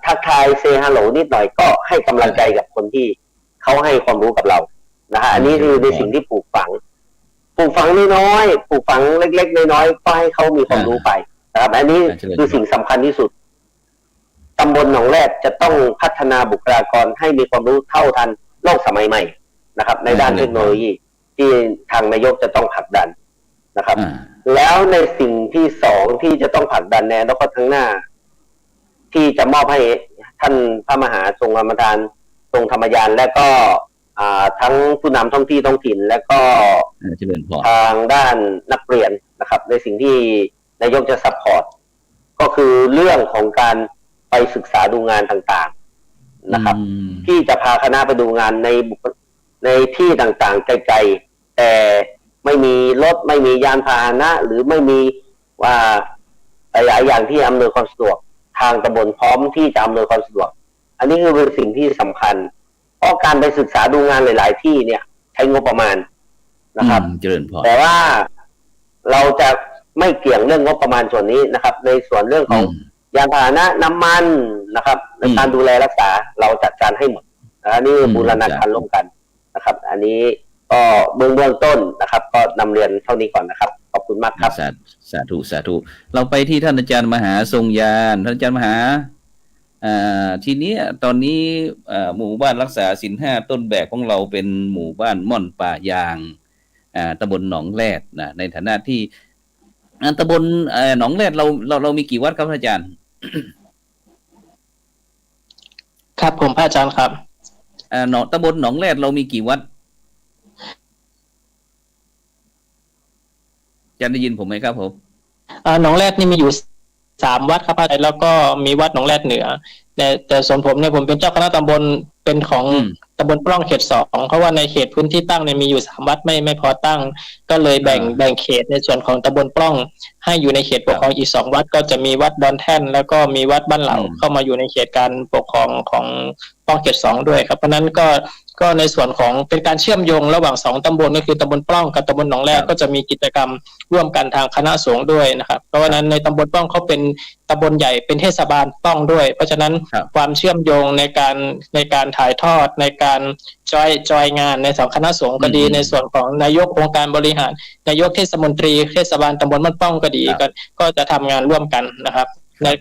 ทักทายเซฮัลโหลนิดหน่อยก็ให้กำลังใจกับคนที่เขาให้ความรู้กับเรานะฮะอันนี้คือในสิ่งที่ปลูกฝังน้อยๆปลูกฝังเล็กๆน้อยๆก็ให้เขามีความรู้ไปนะครับอันนี้คือสิ่งสำคัญที่สุดตำบลหนองแรดจะต้องพัฒนาบุคลากรให้มีความรู้เท่าทันโลกสมัยใหม่นะครับในด้านเทคโนโลยีที่ทางนายกจะต้องผลักดันนะครับแล้วในสิ่งที่สองที่จะต้องผลักดันแนวแล้วก็ทั้งหน้าที่จะมอบให้ท่านพระมหาทรงธรรมทานทรงธรรมยานและก็ทั้งผู้นำท้องที่ท้องถิ่นและก็ทางด้านนักเรียนนะครับในสิ่งที่นายกจะซัพพอร์ตก็คือเรื่องของการไปศึกษาดูงานต่างๆนะครับที่จะพาคณะไปดูงานในที่ต่างๆไกลๆแต่ไม่มีรถไม่มียานพาหนะหรือไม่มีว่าหลายอย่างที่อำนวยความสะดวกทางตำบลพร้อมที่จะอำนวยความสะดวกอันนี้คือเป็นสิ่งที่สำคัญเพราะการไปศึกษาดูงานหลายๆที่เนี่ยใช้งบประมาณนะครับแต่ว่าเราจะไม่เกี่ยงเรื่องงบประมาณส่วนนี้นะครับในส่วนเรื่องของยานพาหนะน้ำมันนะครับในการดูแลรักษาเราจัดการให้หมดอันนี้บูรณาการร่วมกันนะครับอันนี้ก็เบื้องต้นนะครับก็นำเรียนเท่านี้ก่อนนะครับขอบคุณมากครับ
สาธุเราไปที่ท่านอาจารย์มหาทรงยานท่านอาจารย์มหาทีนี้ตอนนี้หมู่บ้านรักษาศีล 5ต้นแบบของเราเป็นหมู่บ้านม่อนป่ายางตำบลหนองแรดนะในฐานะที่ตำบลหนองแรดเรามีกี่วัดครับอาจารย์
ครับผมพระอาจารย์ครับ
ตำบลหนองแรดเรามีกี่วัดอาจารย์ได้ยินผมไหมครับผม
หนองแรดนี่มีอยู่3 วัดครับพระอาจารย์แล้วก็มีวัดหนองแรดเหนือแต่ส่วนผมเนี่ยผมเป็นเจ้าคณะตำบลเป็นของตำบลปล้องเขต2เพราะว่าในเขตพื้นที่ตั้งเนี่ยมีอยู่3 วัดไม่พอตั้งก็เลยแบ่งเขตในส่วนของตำบลปล้องให้อยู่ในเขตปกครองอีก2 วัดก็จะมีวัดดอนแท่นแล้วก็มีวัดบ้านเหล่าเข้ามาอยู่ในเขตการปกครองของปล้องเขต2ด้วยครับเพราะนั้นก็ในส่วนของเป็นการเชื่อมโยงระหว่าง2ตำบลก็คือตำบลปล้องกับตำบลหนองแรดก็จะมีกิจกรรมร่วมกันทางคณะสงฆ์ด้วยนะครับเพราะว่านั้นในตำบลปล้องเขาเป็นตำบลใหญ่เป็นเทศบาลปล้องด้วยเพราะฉะนั้นความเชื่อมโยงในการถ่ายทอดในการจอยงานในสองคณะสงฆ์ก็ดีในส่วนของนายกองค์การบริหารนายกเทศมนตรีเทศบาลตำบลบ้านป้องก็ดีก็จะทำงานร่วมกันนะครับ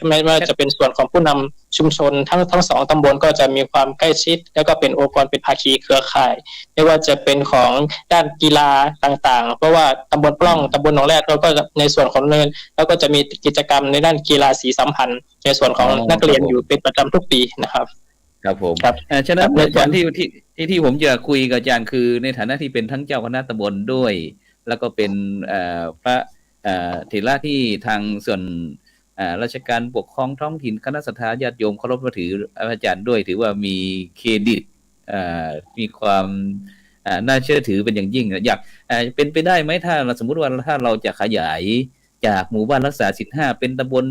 ไม่ว่าจะเป็นส่วนของผู้นำชุมชนทั้ง2ตำบลก็จะมีความใกล้ชิดแล้วก็เป็นองค์กรเป็นภาคีเครือข่ายไม่ว่าจะเป็นของด้านกีฬาต่างๆเพราะว่าตำบลปล้องตำบลหนองแรดเราก็ในส่วนของเนินแล้วก็จะมีกิจกรรมในด้านกีฬาสีสัมพันธ์ในส่วนของนักเรียนอยู่เป็นประจำทุกปีนะครับ
ครับผมฉะนั้นในส่วนที่ผมจะคุยกับอาจารย์คือในฐานะที่เป็นทั้งเจ้าคณะตำบลด้วยแล้วก็เป็นพระเถระที่ทางส่วนราชการปกครองท้องถิ่นคณะศรัทธาญาติโยมเคารพนับถืออาจารย์ด้วยถือว่ามีเครดิตมีความน่าเชื่อถือเป็นอย่างยิ่งอยากเป็นไปได้ไหมถ้าสมมุติว่าถ้าเราจะขยายจากหมู่บ้านรักษาศีล 5เป็นตำบล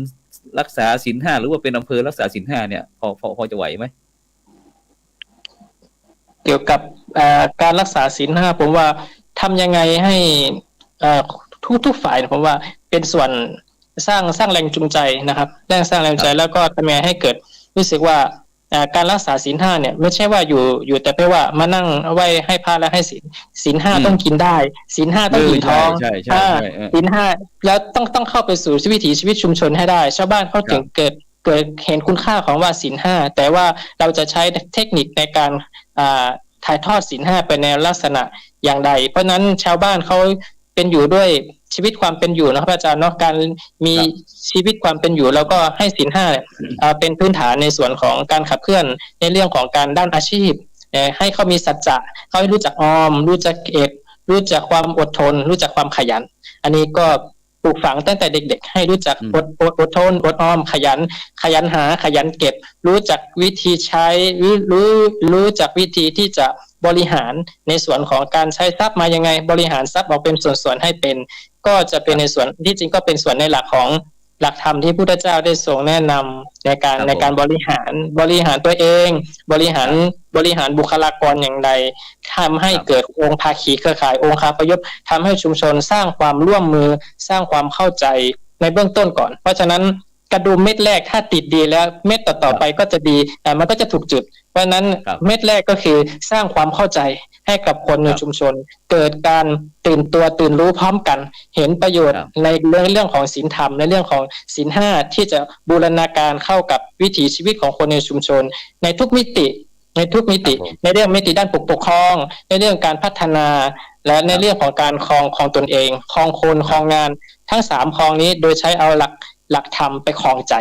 รักษาศีล 5หรือว่าเป็นอำเภอรักษาศีล 5เนี่ยพอจะไหวไหม
เกี่ยวกับการรักษาศีล 5ผมว่าทำยังไงให้ทุกฝ่ายผมว่าเป็นส่วนสร้างแรงจูงใจนะครับสร้างแรงใจแล้วก็ทำยังไงให้เกิดรู้สึกว่าการรักษาศีล 5เนี่ยไม่ใช่ว่าอยู่แต่เพื่อว่ามานั่งไว้ให้พระแล้วให้ศีล 5ต้องกินได้ศีล 5ต้องอิ่มท้องศีล 5แล้วต้องเข้าไปสู่วิถีชีวิตชุมชนให้ได้ชาวบ้านเขาถึงเกิดเห็นคุณค่าของว่าศีล 5แต่ว่าเราจะใช้เทคนิคในการถ่ายทอดศีล 5ไปในลักษณะอย่างใดเพราะนั้นชาวบ้านเขาเป็นอยู่ด้วยชีวิตความเป็นอยู่นะครับอาจารย์เนาะการมีชีวิตความเป็นอยู่แล้วก็ให้ศีล 5เป็นพื้นฐานในส่วนของการขับเคลื่อนในเรื่องของการด้านอาชีพให้เขามีสัจจะเขาให้รู้จักออมรู้จักเก็บรู้จักความอดทนรู้จักความขยันอันนี้ก็ปลูกฝังตั้งแต่เด็กๆให้รู้จักอดทนอดออมขยันหาขยันเก็บรู้จักวิธีใช้รู้จักวิธีที่จะ บริหารในส่วนของการใช้ทรัพย์มายังไงบริหารทรัพย์ออกเป็นส่วนๆให้เป็นก็จะเป็นในส่วนที่จริงก็เป็นส่วนในหลักของหลักธรรมที่พุทธเจ้าได้ทรงแนะนำในการบริหารตัวเองบริหารบุคลากรอย่างไรทำให้เกิดองค์ภาคีเครือข่ายองค์คาพยพทำให้ชุมชนสร้างความร่วมมือสร้างความเข้าใจในเบื้องต้นก่อนเพราะฉะนั้นกระดุมเม็ดแรกถ้าติดดีแล้วเม็ดต่อไปก็จะดีมันก็จะถูกจุดเพราะนั้นเม็ดแรกก็คือสร้างความเข้าใจให้กับคนในชุมชนเกิดการตื่นตัวตื่นรู้พร้อมกันเห็นประโยชน์ในเรื่องของศีลธรรมในเรื่องของศีล5ที่จะบูรณาการเข้ากับวิถีชีวิตของคนในชุมชนในทุกมิติในเรื่องมิติด้านปกครองในเรื่องการพัฒนาและในเรื่องของการครองตนเองครองคนครองงานทั้ง3ครองนี้โดยใช้เอาหลักธรรมไปครองใจ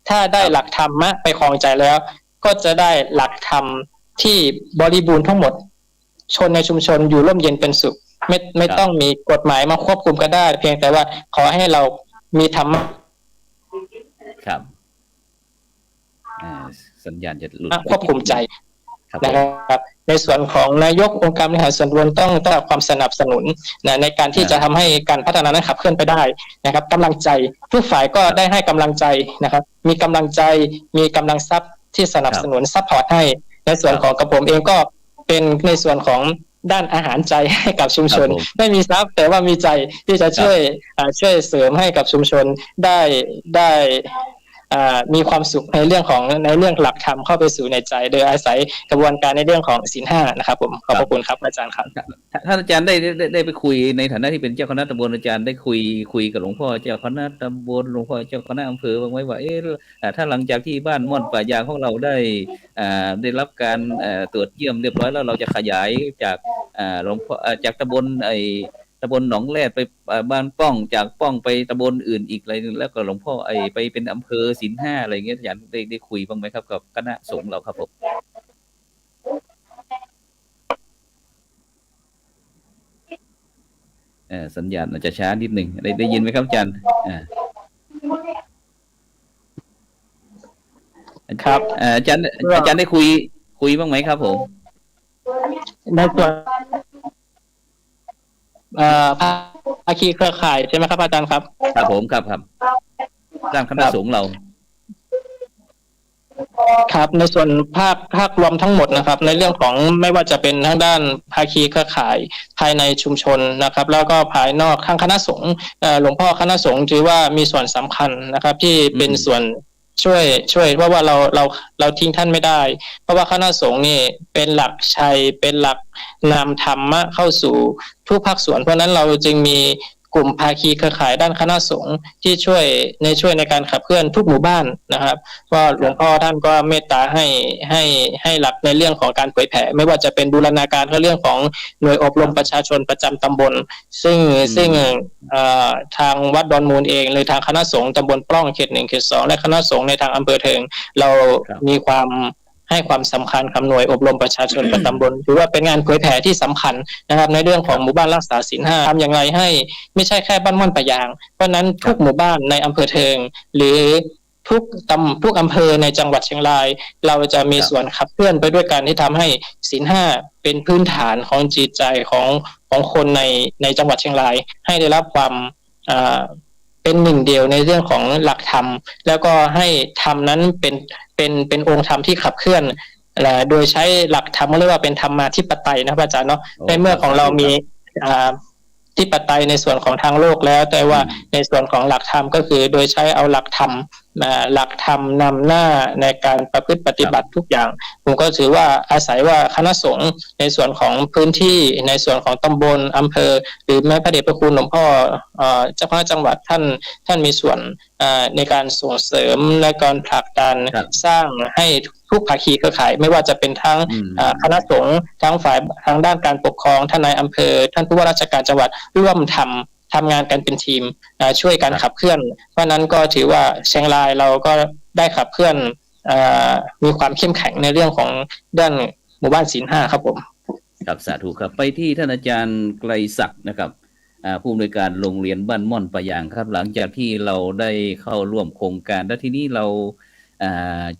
ถ้าได้หลักธรรมะไปครองใจแล้วก็จะได้หลักธรรมที่บริบูรณ์ทั้งหมดชนในชุมชนอยู่ร่มเย็นเป็นสุขไม่ต้องมีกฎหมายมาควบคุมก็ได้เพียงแต่ว่าขอให้เรามีธรรมะ
ครับสัญญาณจะหลุด
ควบคุมใจนะครับในส่วนของนายกองค์การบริหารส่วนรวมต้องได้ความสนับสนุนในการที่จะทำให้การพัฒนานั้นขับเคลื่อนไปได้นะครับกำลังใจทุกฝ่ายก็ได้ให้กำลังใจนะครับมีกำลังใจมีกำลังทรัพย์ที่สนับสนุนซัพพอร์ตให้ในส่วนของกระผมเองก็เป็นในส่วนของด้านอาหารใจให้กับชุมชนไม่มีทรัพย์แต่ว่ามีใจที่จะช่วยเสริมให้กับชุมชนได้มีความสุขในเรื่องหลักธรรมเข้าไปสู่ในใจโดยอาศัยกระบวนการในเรื่องของศีล5นะครับผมขอบพระคุณครับอาจารย์ครับ
ท่านอาจารย์ได้ไปคุยในฐานะที่เป็นเจ้าคณะตำบลอาจารย์ได้คุยกับหลวงพ่อเจ้าคณะตำบลหลวงพ่อเจ้าคณะอำเภอบ้างไหมว่าถ้าหลังจากที่บ้านม่อนป่ายางของเราได้รับการตรวจเยี่ยมเรียบร้อยแล้วเราจะขยายจากหลวงพ่อจากตำบลตำบลหนองแรดไปบ้านป้องจากป้องไปตำบลอื่นอีกอะไรนึงแล้วก็หลวงพ่อไปเป็นอำเภอศีล5อะไรเงี้ยอาจารย์ได้คุยบ้างไหมครับกับคณะสงฆ์เราครับผมสัญญาณอาจจะช้านิดหนึ่งได้ยินไหมครับอาจารย์
ครับ
อาจารย์ได้คุยบ้างไหมครับผม
ในส่วนภาคีเครือข่ายใช่ไหมครับอาจารย์ครับ
ครับผมครับด้านคณะสงฆ์เรา
ครับในส่วนภาครวมทั้งหมดนะครับในเรื่องของไม่ว่าจะเป็นทั้งด้านภาคีเครือข่ายภายในชุมชนนะครับแล้วก็ภายนอกทางคณะสงฆ์หลวงพ่อคณะสงฆ์ถือว่ามีส่วนสำคัญนะครับที่เป็นส่วนช่วยเพราะว่าเราทิ้งท่านไม่ได้เพราะว่าคณะสงฆ์นี่เป็นหลักชัยเป็นหลักนำธรรมะเข้าสู่ทุกภาคส่วนเพราะนั้นเราจึงมีกลุ่มภาคีเครือข่ายด้านคณะสงฆ์ที่ช่วยในการขับเคลื่อนทุกหมู่บ้านนะครับก็หลวงพ่อท่านก็เมตตาให้หลักในเรื่องของการเผยแผ่ไม่ว่าจะเป็นบูรณาการเรื่องของหน่วยอบรมประชาชนประจำตำบลซึ่งทางวัดดอนมูลเองหรือทางคณะสงฆ์ตำบลปล้องเขต1เขต2และคณะสงฆ์ในทางอำเภอเทิงเรามีความให้ความสำคัญกับหน่วยอบรมประชาชนประจำตำบลถือว่าเป็นงานเผยแผ่ที่สำคัญนะครับในเรื่องของหมู่บ้านรักษาศีล5ทำอย่างไรให้ไม่ใช่แค่บ้านม่อนป่ายางเพราะนั้นทุกหมู่บ้านในอำเภอเทิงหรือทุกอำเภอในจังหวัดเชียงรายเราจะมีส่วนขับเคลื่อนไปด้วยกันที่ทำให้ศีล5เป็นพื้นฐานของจิตใจของคนในจังหวัดเชียงรายให้ได้รับความเป็นหนึ่งเดียวในเรื่องของหลักธรรมแล้วก็ให้ธรรมนั้นเป็นองค์ธรรมที่ขับเคลื่อนโดยใช้หลักธรรมเรียกว่าเป็นธรรมาธิปไตยนะอาจารย์เนาะในเมื่อของเรามีธิปไตยในส่วนของทางโลกแล้วแต่ว่าในส่วนของหลักธรรมก็คือโดยใช้เอาหลักธรรมนำหน้าในการประพฤติปฏิบัติทุกอย่างผมก็ถือว่าอาศัยว่าคณะสงฆ์ในส่วนของพื้นที่ในส่วนของตำบลอำเภอหรือแม้พระเดชพระคุณหลวงพ่อเจ้าคณะจังหวัดท่านมีส่วนในการส่งเสริมและการผลักดันสร้างให้ทุกภาคีเครือข่ายไม่ว่าจะเป็นทั้งคณะสงฆ์ทั้งฝ่ายทางด้านการปกครองท่านนายอำเภอท่านผู้ว่าราชการจังหวัดร่วมทำงานกันเป็นทีมช่วยกันขับเคลื่อนเพราะนั้นก็ถือว่าเชียงรายเราก็ได้ขับเคลื่อนมีความเข้มแข็งในเรื่องของด้านหมู่บ้านศีล5ครับผม
ครับสาธุครับไปที่ท่านอาจารย์ไกรศักดิ์นะครับผู้อำนวยการโรงเรียนบ้านม่อนป่ายางครับหลังจากที่เราได้เข้าร่วมโครงการและที่นี้เรา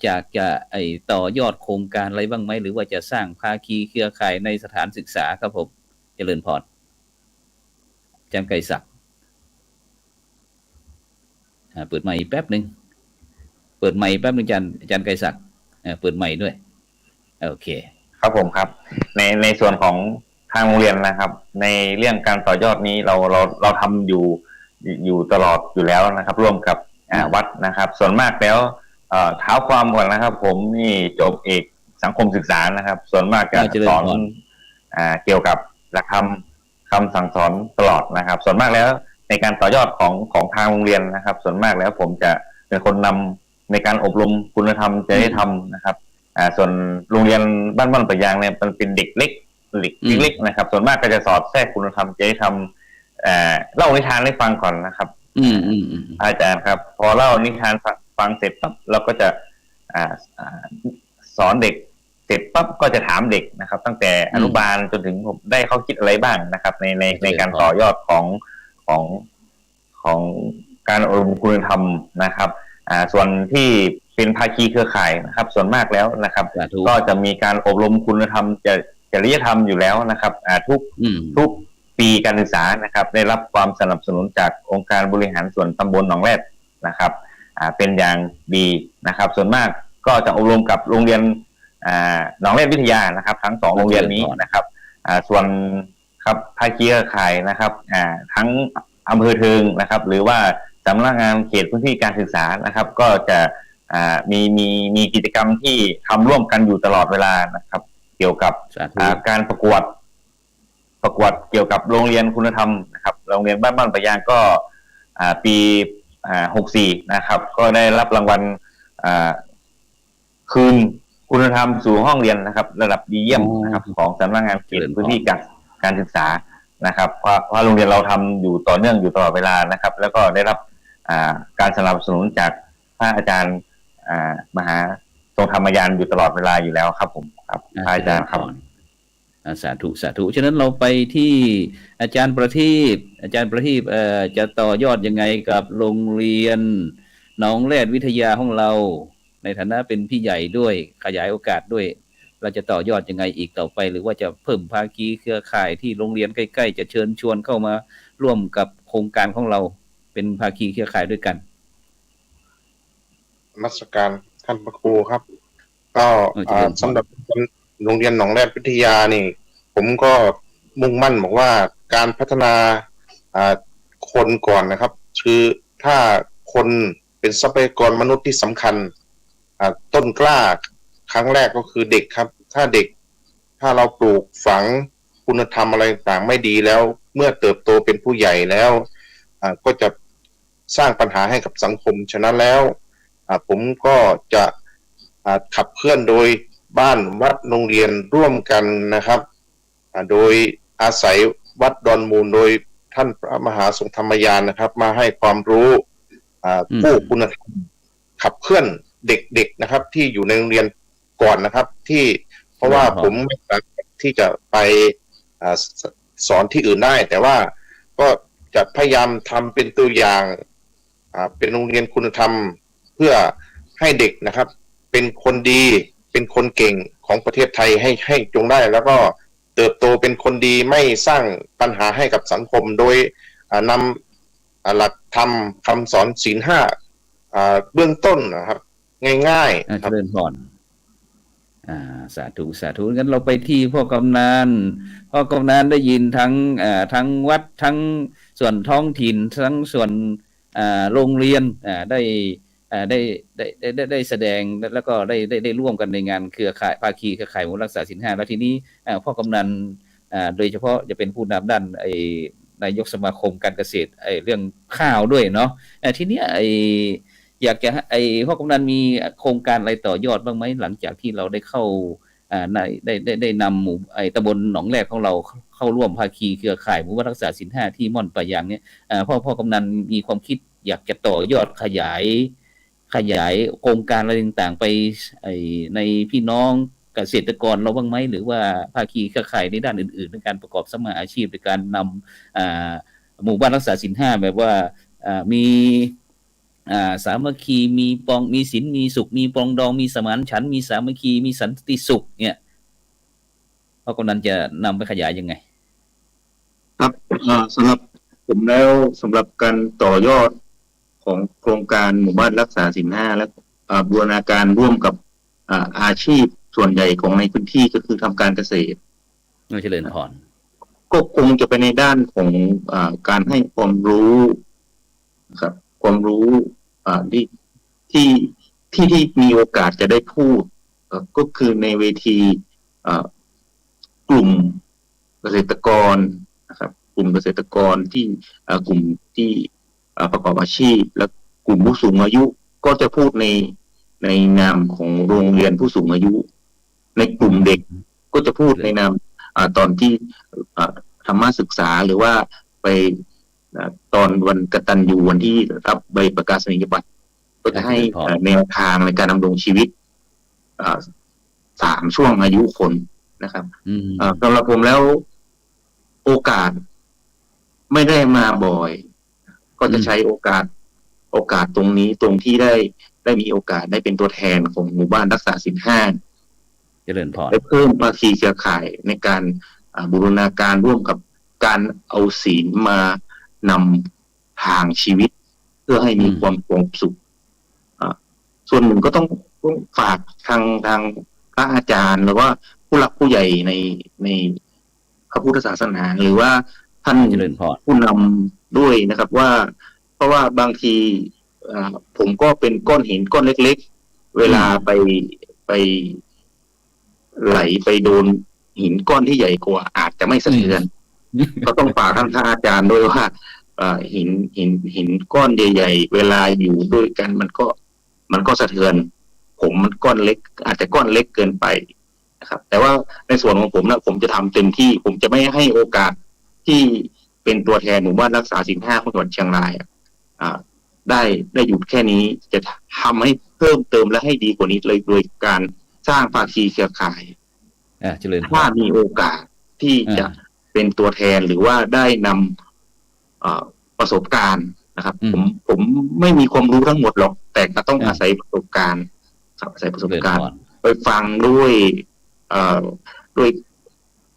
จากจะต่อยอดโครงการอะไรบ้างไหมหรือว่าจะสร้างภาคีเครือข่ายในสถานศึกษาครับผมเจริญพรอาจารย์ไกรศักดิ์เปิดไมค์แป๊บหนึ่งอาจารย์ไกรศักดิ์เปิดไมค์ด้วยโอเค
ครับผมครับในส่วนของทางโรงเรียนนะครับในเรื่องการต่อยอดนี้เราทำอยู่ตลอดอยู่แล้วนะครับร่วมกับวัดนะครับส่วนมากแล้วเท้าความก่อนนะครับผมนี่จบเอกสังคมศึกษานะครับส่วนมากจะสอนเกี่ยวกับหลักธรรมคำสั่งสอนตลอดนะครับส่วนมากแล้วในการต่อยอดของทางโรงเรียนนะครับส่วนมากแล้วผมจะเป็นคนนำในการอบรมคุณธรรมจริยธรรมนะครับส่วนโรงเรียนบ้านปะยางเนี่ยมันเป็นเด็กเล็กนะครับส่วนมากก็จะสอนแทรกคุณธรรมจริยธรรมเล่านิทานให้ฟังก่อนนะครับอาจารย์ครับพอเล่านิทานฟังเสร็จปั๊บเราก็จะสอนเด็กเสร็จปั๊บก็จะถามเด็กนะครับตั้งแต่อนุบาลจนถึงผมได้เขาคิดอะไรบ้างนะครับในการต่อยอดของการอบรมคุณธรรมนะครับส่วนที่เป็นภาคีเครือข่ายนะครับส่วนมากแล้วนะครับก็จะมีการอบรมคุณธรรมจริยธรรมอยู่แล้วนะครับทุกปีการศึกษานะครับได้รับความสนับสนุนจากองค์การบริหารส่วนตำบลหนองแรดนะครับเป็นอย่างดีนะครับส่วนมากก็จะอบรมกับโรงเรียนหนองแรดวิทยานะครับทั้ง2โรงเรียนนี้นะครับส่วนครับภาคีเครือข่ายนะครับทั้งอำเภอเทิงนะครับหรือว่าสำนักงานเขตพื้นที่การศึกษานะครับก็จะมีกิจกรรมที่ทำร่วมกันอยู่ตลอดเวลานะครับเกี่ยวกับการประกวดเกี่ยวกับโรงเรียนคุณธรรมนะครับโรงเรียนบ้านปะยางก็ปี64นะครับก็ได้รับรางวัลคืนคุณธรรมสู่ห้องเรียนนะครับระดับดีเยี่ยมนะครับของสำนักงานเขตพื้นที่การศึกษานะครับเพราะโรงเรียนเราทำอยู่ต่อเนื่องอยู่ตลอดเวลานะครับแล้วก็ได้รับการสนับสนุนจากพระอาจารย์มหาทรงธรรมยานอยู่ตลอดเวลาอยู่แล้วครับผมครับพระอาจารย์ครับ
สาธุฉะนั้นเราไปที่อาจารย์ประทีปจะต่อยอดยังไงกับโรงเรียนหนองแรดวิทยาของเราในฐานะเป็นพี่ใหญ่ด้วยขยายโอกาสด้วยเราจะต่อยอดยังไงอีกต่อไปหรือว่าจะเพิ่มภาคีเครือข่ายที่โรงเรียนใกล้ๆจะเชิญชวนเข้ามาร่วมกับโครงการของเราเป็นภาคีเครือข่ายด้วยกัน
นมัสการท่านพระครูครับก็สำหรับโรงเรียนหนองแรดวิทยานี่ผมก็มุ่งมั่นบอกว่าการพัฒนาคนก่อนนะครับคือถ้าคนเป็นทรัพยากรมนุษย์ที่สำคัญต้นกล้าครั้งแรกก็คือเด็กครับถ้าเราปลูกฝังคุณธรรมอะไรต่างไม่ดีแล้วเมื่อเติบโตเป็นผู้ใหญ่แล้วก็จะสร้างปัญหาให้กับสังคมฉะนั้นแล้วผมก็จะขับเคลื่อนโดยบ้านวัดโรงเรียนร่วมกันนะครับโดยอาศัยวัดดอนมูลโดยท่านพระมหาทรงธรรมยานนะครับมาให้ความรู้ผู้คุณธรรมขับเคลื่อนเด็กๆนะครับที่อยู่ในโรงเรียนก่อนนะครับที่เพราะว่าผมไม่สามารถที่จะไปสอนที่อื่นได้แต่ว่าก็จะพยายามทำเป็นตัวอย่างเป็นโรงเรียนคุณธรรมเพื่อให้เด็กนะครับเป็นคนดีเป็นคนเก่งของประเทศไทยให้จงได้แล้วก็เติบโตเป็นคนดีไม่สร้างปัญหาให้กับสังคมโดยนำหลักธรรมคำสอนศีล5เบื้องต้นนะครับง่ายๆครับ
เจริญพรสาธุงั้นเราไปที่พ่อกำนันได้ยินทั้งวัดทั้งส่วนท้องถิ่นทั้งส่วนโรงเรียนได้แสดงแล้วก็ได้ร่วมกันในงานเครือข่ายภาคีเครือข่ายรักษาศีล 5แล้วทีนี้พ่อกำนันโดยเฉพาะจะเป็นผู้นำด้านนายกสมาคมการเกษตรเรื่องข้าวด้วยเนาะทีนี้อยากจะพ่อกำนันมีโครงการอะไรต่อยอดบ้างไหมหลังจากที่เราได้เข้าได้นำหมู่ตำบลหนองแรกของเราเข้าร่วมภาคีเครือข่ายหมู่บ้านรักษาศีล 5ที่ม่อนปะยางเนี่ยพ่อกำนันมีความคิดอยากจะต่อยอดขยายโครงการอะไรต่างๆไปในพี่น้องเกษตรกรเราบ้างไหมหรือว่าภาคีเครือข่ายในด้านอื่นๆในการประกอบสมาอาชีพในการนำหมู่บ้านรักษาศีล 5แบบว่ามี สามัคคีมีปองมีศีลมีสุขมีปรองดองมีสมานฉันท์มีสามัคคีมีสันติสุขเนี่ยพ่อกำนันจะนำไปขยายยังไง
ครับสำหรับผมแล้วสำหรับการต่อยอดของโครงการหมู่บ้านรักษาศีล 5และบูรณาการร่วมกับอาชีพส่วนใหญ่ของในพื้นที่ก็คือทำการเกษตร
เจริญพร
ก็คงจะไปในด้านของการให้ความรู้ครับความรู้ที่มีโอกาสจะได้พูดก็คือในเวทีกลุ่มเกษตรกรนะครับกลุ่มเกษตรกรที่กลุ่มที่ประกอบอาชีพและกลุ่มผู้สูงอายุก็จะพูดในนามของโรงเรียนผู้สูงอายุในกลุ่มเด็กก็จะพูดในนามตอนที่ธรรมศึกษาหรือว่าไปตอนวันกตัญญูวันที่รับใบประกาศนียบัตรก็จะให้แนวทางในการดำรงชีวิต3 ช่วงอายุคนนะครับสำหรับผมแล้วโอกาสไม่ได้มาบ่อยก็จะใช้โอกาสตรงนี้ตรงที่ได้มีโอกาสได้เป็นตัวแทนของหมู่บ้านรักษาศีล 5
เจริญพร
ได้เพิ่มภาคีเครือข่ายในการบูรณาการร่วมกับการเอาศีลมานำทางชีวิตเพื่อให้มีความสุขส่วนหนึ่งก็ต้องฝากทางพระอาจารย์หรือว่าผู้หลักผู้ใหญ่ในพระพุทธศาสนาหรือว่าท่านผู้นำด้วยนะครับว่าเพราะว่าบางทีผมก็เป็นก้อนหินก้อนเล็กๆเวลาไปไหลไปโดนหินก้อนที่ใหญ่กว่าอาจจะไม่สะเทือนก็ต้องฝากท่านพระอาจารย์ด้วยว่าหินก้อนใหญ่ๆเวลาอยู่ด้วยกันมันก็สะเทือนผมมันก้อนเล็กอาจจะก้อนเล็กเกินไปนะครับแต่ว่าในส่วนของผมนะผมจะทำเต็มที่ผมจะไม่ให้โอกาสที่เป็นตัวแทนหมู่บ้านรักษาศีล 5ของจังหวัดเชียงรายได้หยุดแค่นี้จะทำให้เพิ่มเติมและให้ดีกว่านี้เลยโดยการสร้างภาคีเครือข่ายถ้ามีโอกาสที่จะเป็นตัวแทนหรือว่าได้นำประสบการณ์นะครับผมไม่มีความรู้ทั้งหมดหรอกแต่ก็ต้องอาศัยประสบการณ์อาศัยประสบการณ์ไปฟังด้วย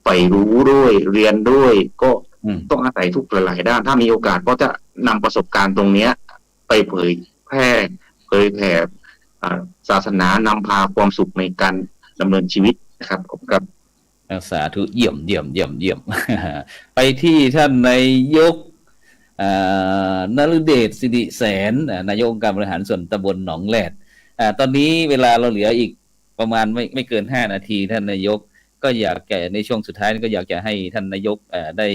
ใฝ่รู้ด้วยเรียนด้วยก็ต้องอาศัยทุกหลายๆด้านถ้ามีโอกาสก็จะนำประสบการณ์ตรงนี้ไปเผยแผ่ศาสนานำพาความสุขในการดำเนินชีวิตนะครับผมครับ
สาธุเยี่ยม ไปที่ท่านนายกนฤเดชสิริแสนนายกองค์การบริหารส่วนตำบลหนองแหลดตอนนี้เวลาเราเหลืออีกประมาณไม่เกิน5 นาทีท่านนายกก็อยากในช่วงสุดท้ายก็อยากจะให้ท่านนายกได้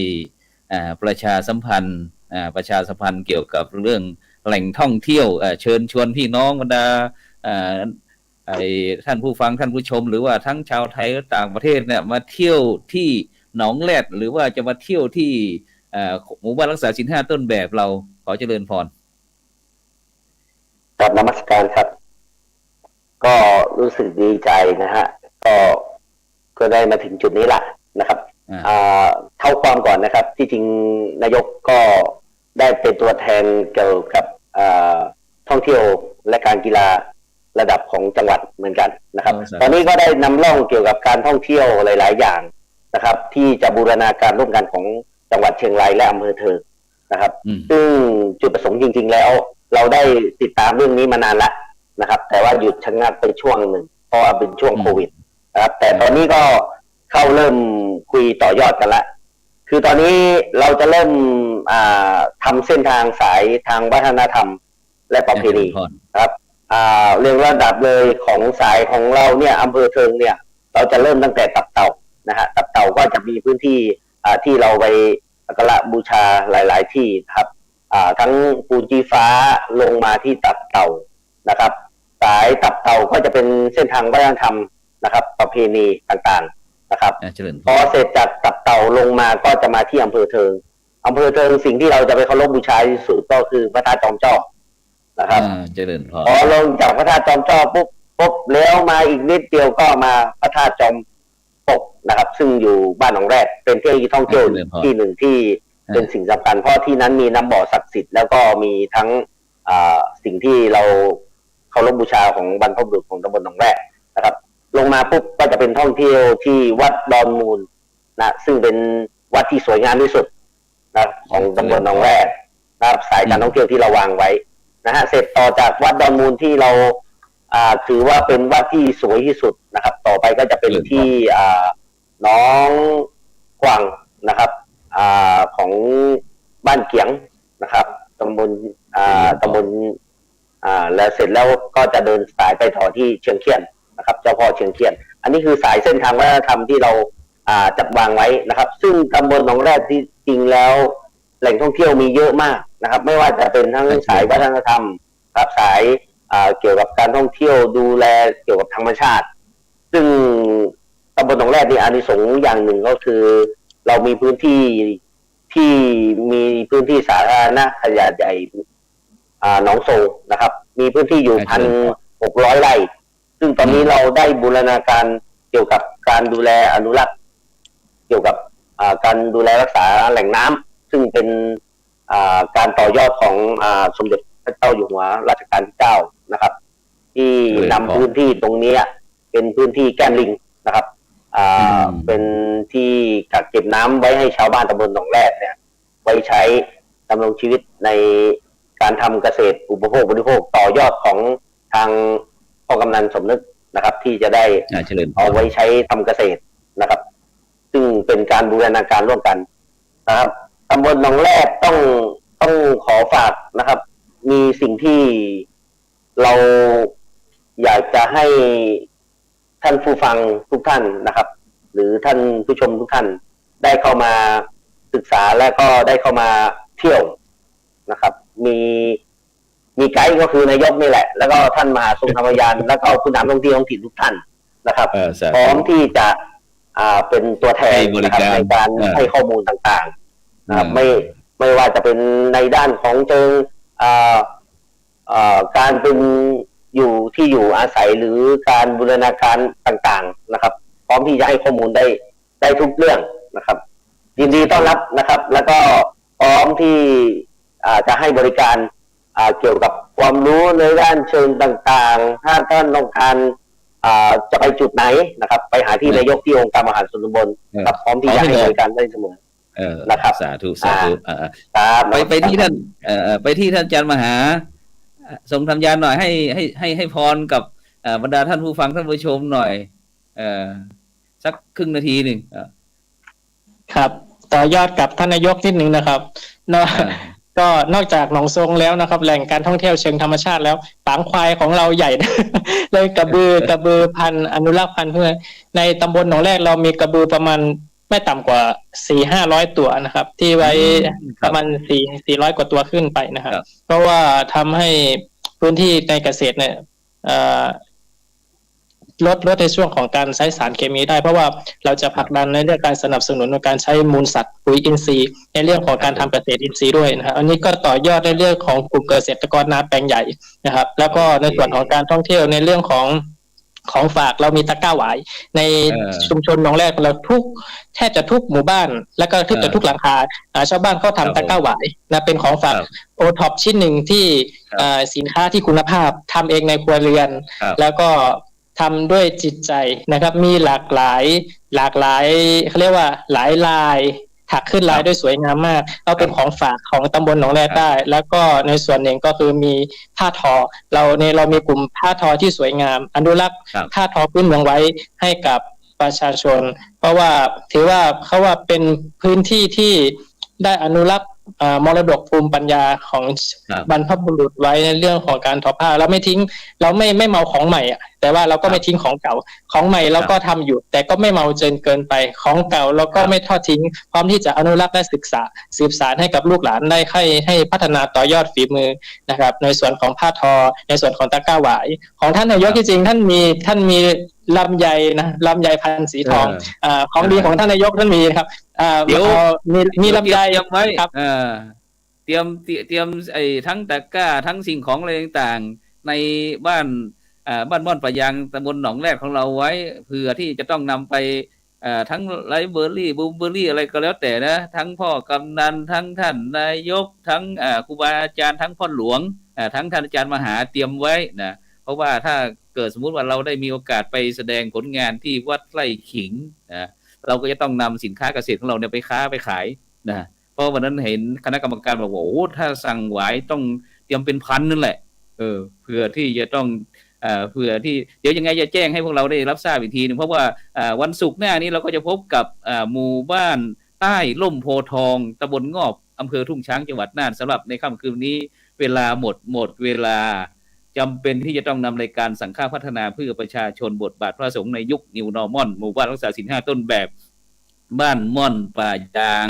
ประชาสัมพันธ์เกี่ยวกับเรื่องแหล่งท่องเที่ยวเชิญชวนพี่น้องบรรดาท่านผู้ฟังท่านผู้ชมหรือว่าทั้งชาวไทยและต่างประเทศเนี่ยมาเที่ยวที่หนองแหลดหรือว่าจะมาเที่ยวที่หมู่บ้านรักษาศีล 5ต้นแบบเราขอเจริญพร
ครับนมัสการครับก็รู้สึกดีใจนะฮะก็ได้มาถึงจุดนี้ละนะครับเท่าความก่อนนะครับที่จริงนายกก็ได้เป็นตัวแทนเกี่ยวกับท่องเที่ยวและการกีฬาระดับของจังหวัดเหมือนกันนะครับตอนนี้ก็ได้นำร่องเกี่ยวกับการท่องเที่ยวหลายๆอย่างนะครับที่จะบูรณาการร่วมกันของจังหวัดเชียงรายและอำเภอเทิงนะครับซึ่งจุดประสงค์จริงๆแล้วเราได้ติดตามเรื่องนี้มานานแล้วนะครับแต่ว่าหยุดชะงักไปช่วงหนึ่งเพราะว่าเป็นช่วงโควิดนะครับแต่ตอนนี้ก็เข้าเริ่มคุยต่อยอดกันละคือตอนนี้เราจะเริ่มทำเส้นทางสายทางวัฒนธรรมและประเพณีครับเรื่องระดับเลยของสายของเราเนี่ยอำเภอเทิงเนี่ยเราจะเริ่มตั้งแต่ตับเต่านะฮะตับเต่าก็จะมีพื้นที่ที่เราไปสักการะบูชาหลายๆที่ครับทั้งปูนจีฟ้าลงมาที่ตับเต่านะครับสายตับเต่าก็จะเป็นเส้นทางวัฒนธรรมนะครับประเพณีต่างๆนะครับพอเสร็จจากตับเต่าลงมาก็จะมาที่อำเภอเทิงสิ่งที่เราจะไปเคารพบูชาที่สุดก็คือพระธาตุจอมจ้อนะครับพอลงจากพระธาตุจอมจ้อปุ๊บแล้วมาอีกนิดเดียวก็มาพระธาตุจอมปกนะครับซึ่งอยู่บ้านหนองแรดเป็นที่ท่องเที่ยวที่หนึ่งที่เป็นสิ่งสำคัญเพราะที่นั้นมีน้ำบ่อศักดิ์สิทธิ์แล้วก็มีทั้ง สิ่งที่เราเคารพบูชาของบรรพบุรุษของตำบลหนองแรกนะครับลงมาปุ๊บก็จะเป็นท่องเที่ยวที่วัดดอนมูลนะซึ่งเป็นวัดที่สวยงามที่สุดนะของตำบลหนองแรกนะครับสายการท่องเที่ยวที่เราวางไว้นะฮะเสร็จต่อจากวัดดอนมูลที่เราถือว่าเป็นวัดที่สวยที่สุดนะครับต่อไปก็จะเป็นที่น้องกวางนะครับของบ้านเกียงนะครับตำบลแล้วเสร็จแล้วก็จะเดินสายไปต่อที่เชียงเคียนนะครับเจ้าพ่อเชียงเคียนอันนี้คือสายเส้นทางวัฒนธรรมที่เราจัดวางไว้นะครับซึ่งตำบลหนองแรกที่จริงแล้วแหล่งท่องเที่ยวมีเยอะมากนะครับไม่ว่าจะเป็นทั้งสายวัฒนธรรมครับสายเกี่ยวกับการท่องเที่ยวดูแลเกี่ยวกับธรรมชาติซึ่งตำบลหนองแรกนี่อานิสงส์อย่างหนึ่งก็คือเรามีพื้นที่ที่มีพื้นที่สาธารณะขนาดใหญ่หนองโซนะครับมีพื้นที่อยู่ 1,600 ไร่ซึ่งตอนนี้เราได้บูรณาการเกี่ยวกับการดูแลอนุรักษ์เกี่ยวกับการดูแลรักษาแหล่งน้ำซึ่งเป็นการต่อยอดของสมเด็จพระเจ้าอยู่หัวรัชกาลที่ 9นะครับที่นำพื้นที่ตรงนี้เป็นพื้นที่แก้มลิงนะครับเป็นที่กักเก็บน้ำไว้ให้ชาวบ้านตำบลหนองแรกเนี่ยไว้ใช้ดำรงชีวิตในการทำเกษตรอุปโภคบริโภคต่อยอดของทางพ่อกำนันสมนึกนะครับที่จะได้เอาไว้ใช้ทำเกษตรนะครับซึ่งเป็นการบูรณาการร่วมกันนะครับตำบลหนองแรกต้องขอฝากนะครับมีสิ่งที่เราอยากจะให้ท่านผู้ฟังทุกท่านนะครับหรือท่านผู้ชมทุกท่านได้เข้ามาศึกษาและก็ได้เข้ามาเที่ยวนะครับมีไกด์ก็คือนายกนี่แหละแล้วก็ท่านมหาทรงธรรมยานแล้วก็ผู้นำท่องเที่ยวท้องถิ่นทุกท่านนะครับพร้อมที่จะเป็นตัวแทนนะครับในการให้ข้อมูลต่างๆนะครับไม่ว่าจะเป็นในด้านของเชิงการเป็นอยู่อาศัยหรือการบูรณาการต่างๆนะครับพร้อมที่จะให้ข้อมูลได้ทุกเรื่องนะครับยินดีต้อนรับนะครับแล้วก็พร้อมที่จะให้บริการเกี่ยวกับความรู้ในด้านเชิงต่างๆถ้าท่านต้องการจะไปจุดไหนนะครับไปหาที่นายกที่องค์การมหาส่วนตำบลครับพร้อมที่จะให้บริการได้เสมอนะครับ
สาธุไปที่ท่านไปที่ท่านอาจารย์มหาทรงธรรมยานหน่อยให้พรกับบรรดาท่านผู้ฟังท่านผู้ชมหน่อยสักครึ่งนาทีหนึ่ง
ครับต่อยอดกับท่านนายกนิดหนึ่งนะครับก็นอกจากหนองทรงแล้วนะครับแหล่งการท่องเที่ยวเชิงธรรมชาติแล้วปางควายของเราใหญ่ เลยกระบือพันธุ์อนุรักษ์พันธุ์เพื่อในตำบลหนองแรกเรามีกระบือประมาณไม่ต่ำกว่า 400-500 ตัวนะครับที่ไว้ประมาณ400 กว่าตัวขึ้นไปนะครับเพราะว่าทำให้พื้นที่ในเกษตรเนี่ยลดในช่วงของการใช้สารเคมีได้เพราะว่าเราจะผลักดันในเรื่องการสนับสนุนในการใช้มูลสัตว์ปุ๋ยอินทรีย์ในเรื่องของการทำเกษตรอินทรีย์ด้วยนะครับอันนี้ก็ต่อยอดในเรื่องของกลุ่มเกษตรกรนาแปลงใหญ่นะครับแล้วก็ในส่วนของการท่องเที่ยวในเรื่องของฝากเรามีตะกร้าหวายในชุมชนหนองแรกเราแทบจะทุกหมู่บ้านแล้วก็ทุกหลังคาชาวบ้านเขาทำตะกร้าหวายนะเป็นของฝากโอท็อปชิ้นหนึ่งที่สินค้าที่คุณภาพทำเองในครัวเรือนแล้วก็ทำด้วยจิตใจนะครับมีหลากหลายเขาเรียกว่าหลายลายถักขึ้นลายด้วยสวยงามมากเอาเป็นของฝากของตำบลหนองแรได้แล้วก็ในส่วนหนึ่งก็คือมีผ้าทอเรามีกลุ่มผ้าทอที่สวยงามอนุรักษ์ผ้าทอพื้นเมืองไว้ให้กับประชาชนเพราะว่าถือว่าเขาว่าเป็นพื้นที่ที่ได้อนุรักษ์มรดกภูมิปัญญาของบรรพบุรุษไว้ในเรื่องของการทอผ้าเราไม่ทิ้งเราไม่เมาของใหม่อ่ะแต่ว่าเราก็ไม่ทิ้งของเก่าของใหม่เราก็ทำอยู่แต่ก็ไม่เมาจนเกินไปของเก่าเราก็ไม่ทอดทิ้งพร้อมที่จะอนุรักษ์และศึกษาสืบสานให้กับลูกหลานได้ให้พัฒนาต่อยอดฝีมือนะครับในส่วนของผ้าทอในส่วนของตะกร้าหวายของท่านนายกจริงๆท่านมีลำไยนะลำไยพันธุ์สีทองของดีของท่านนายกท่านมีครับ
เดี๋ยว
มีลำไย
ไว้ครับเตรียมไอ้ทั้งตะกร้าทั้งสิ่งของอะไรต่างๆในบ้านม่อนปะยางตำบลหนองแรกของเราไว้เผื่อที่จะต้องนำไปทั้งไลฟ์เบอร์รี่บูมเบอร์รี่อะไรก็แล้วแต่นะทั้งพ่อกำนันทั้งท่านนายกทั้งครูบาอาจารย์ทั้งพ่อหลวง ทั้งท่านอาจารย์มหาเตรียมไว้นะเพราะว่าถ้าเกิดสมมุติว่าเราได้มีโอกาสไปแสดงผลงานที่วัดไร่ขิงนะเราก็จะต้องนำสินค้าเกษตรของเราเนี่ยไปค้าไปขายนะเพราะวันนั้นเห็นคณะกรรมการบอกว่าโอ้ถ้าสั่งหวายต้องเตรียมเป็นพันนั่นแหละเพื่อที่จะต้องเพื่อที่เดี๋ยวยังไงจะแจ้งให้พวกเราได้รับทราบอีกทีนึงเพราะว่าวันศุกร์หน้านี้เราก็จะพบกับหมู่บ้านใต้ล่มโพทองตำบลงอบอำเภอทุ่งช้างจังหวัดน่านสำหรับในค่ำคืนนี้เวลาหมดเวลาจำเป็นที่จะต้องนำรายการสังฆาพัฒนาเพื่อประชาชนบทบาทพระสงฆ์ในยุค New Normal หมู่บ้านรักษาศีล 5ต้นแบบบ้านม่อนป่ายาง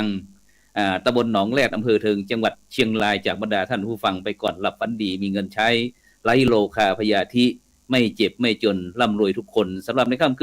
ตำบลหนองแรดอำเภอเทิงจังหวัดเชียงรายจากบรรดาท่านผู้ฟังไปก่อนหลับฝันดีมีเงินใช้ไร้โลคาพยาธิไม่เจ็บไม่จนร่ำรวยทุกคนสำหรับในค่ำคืน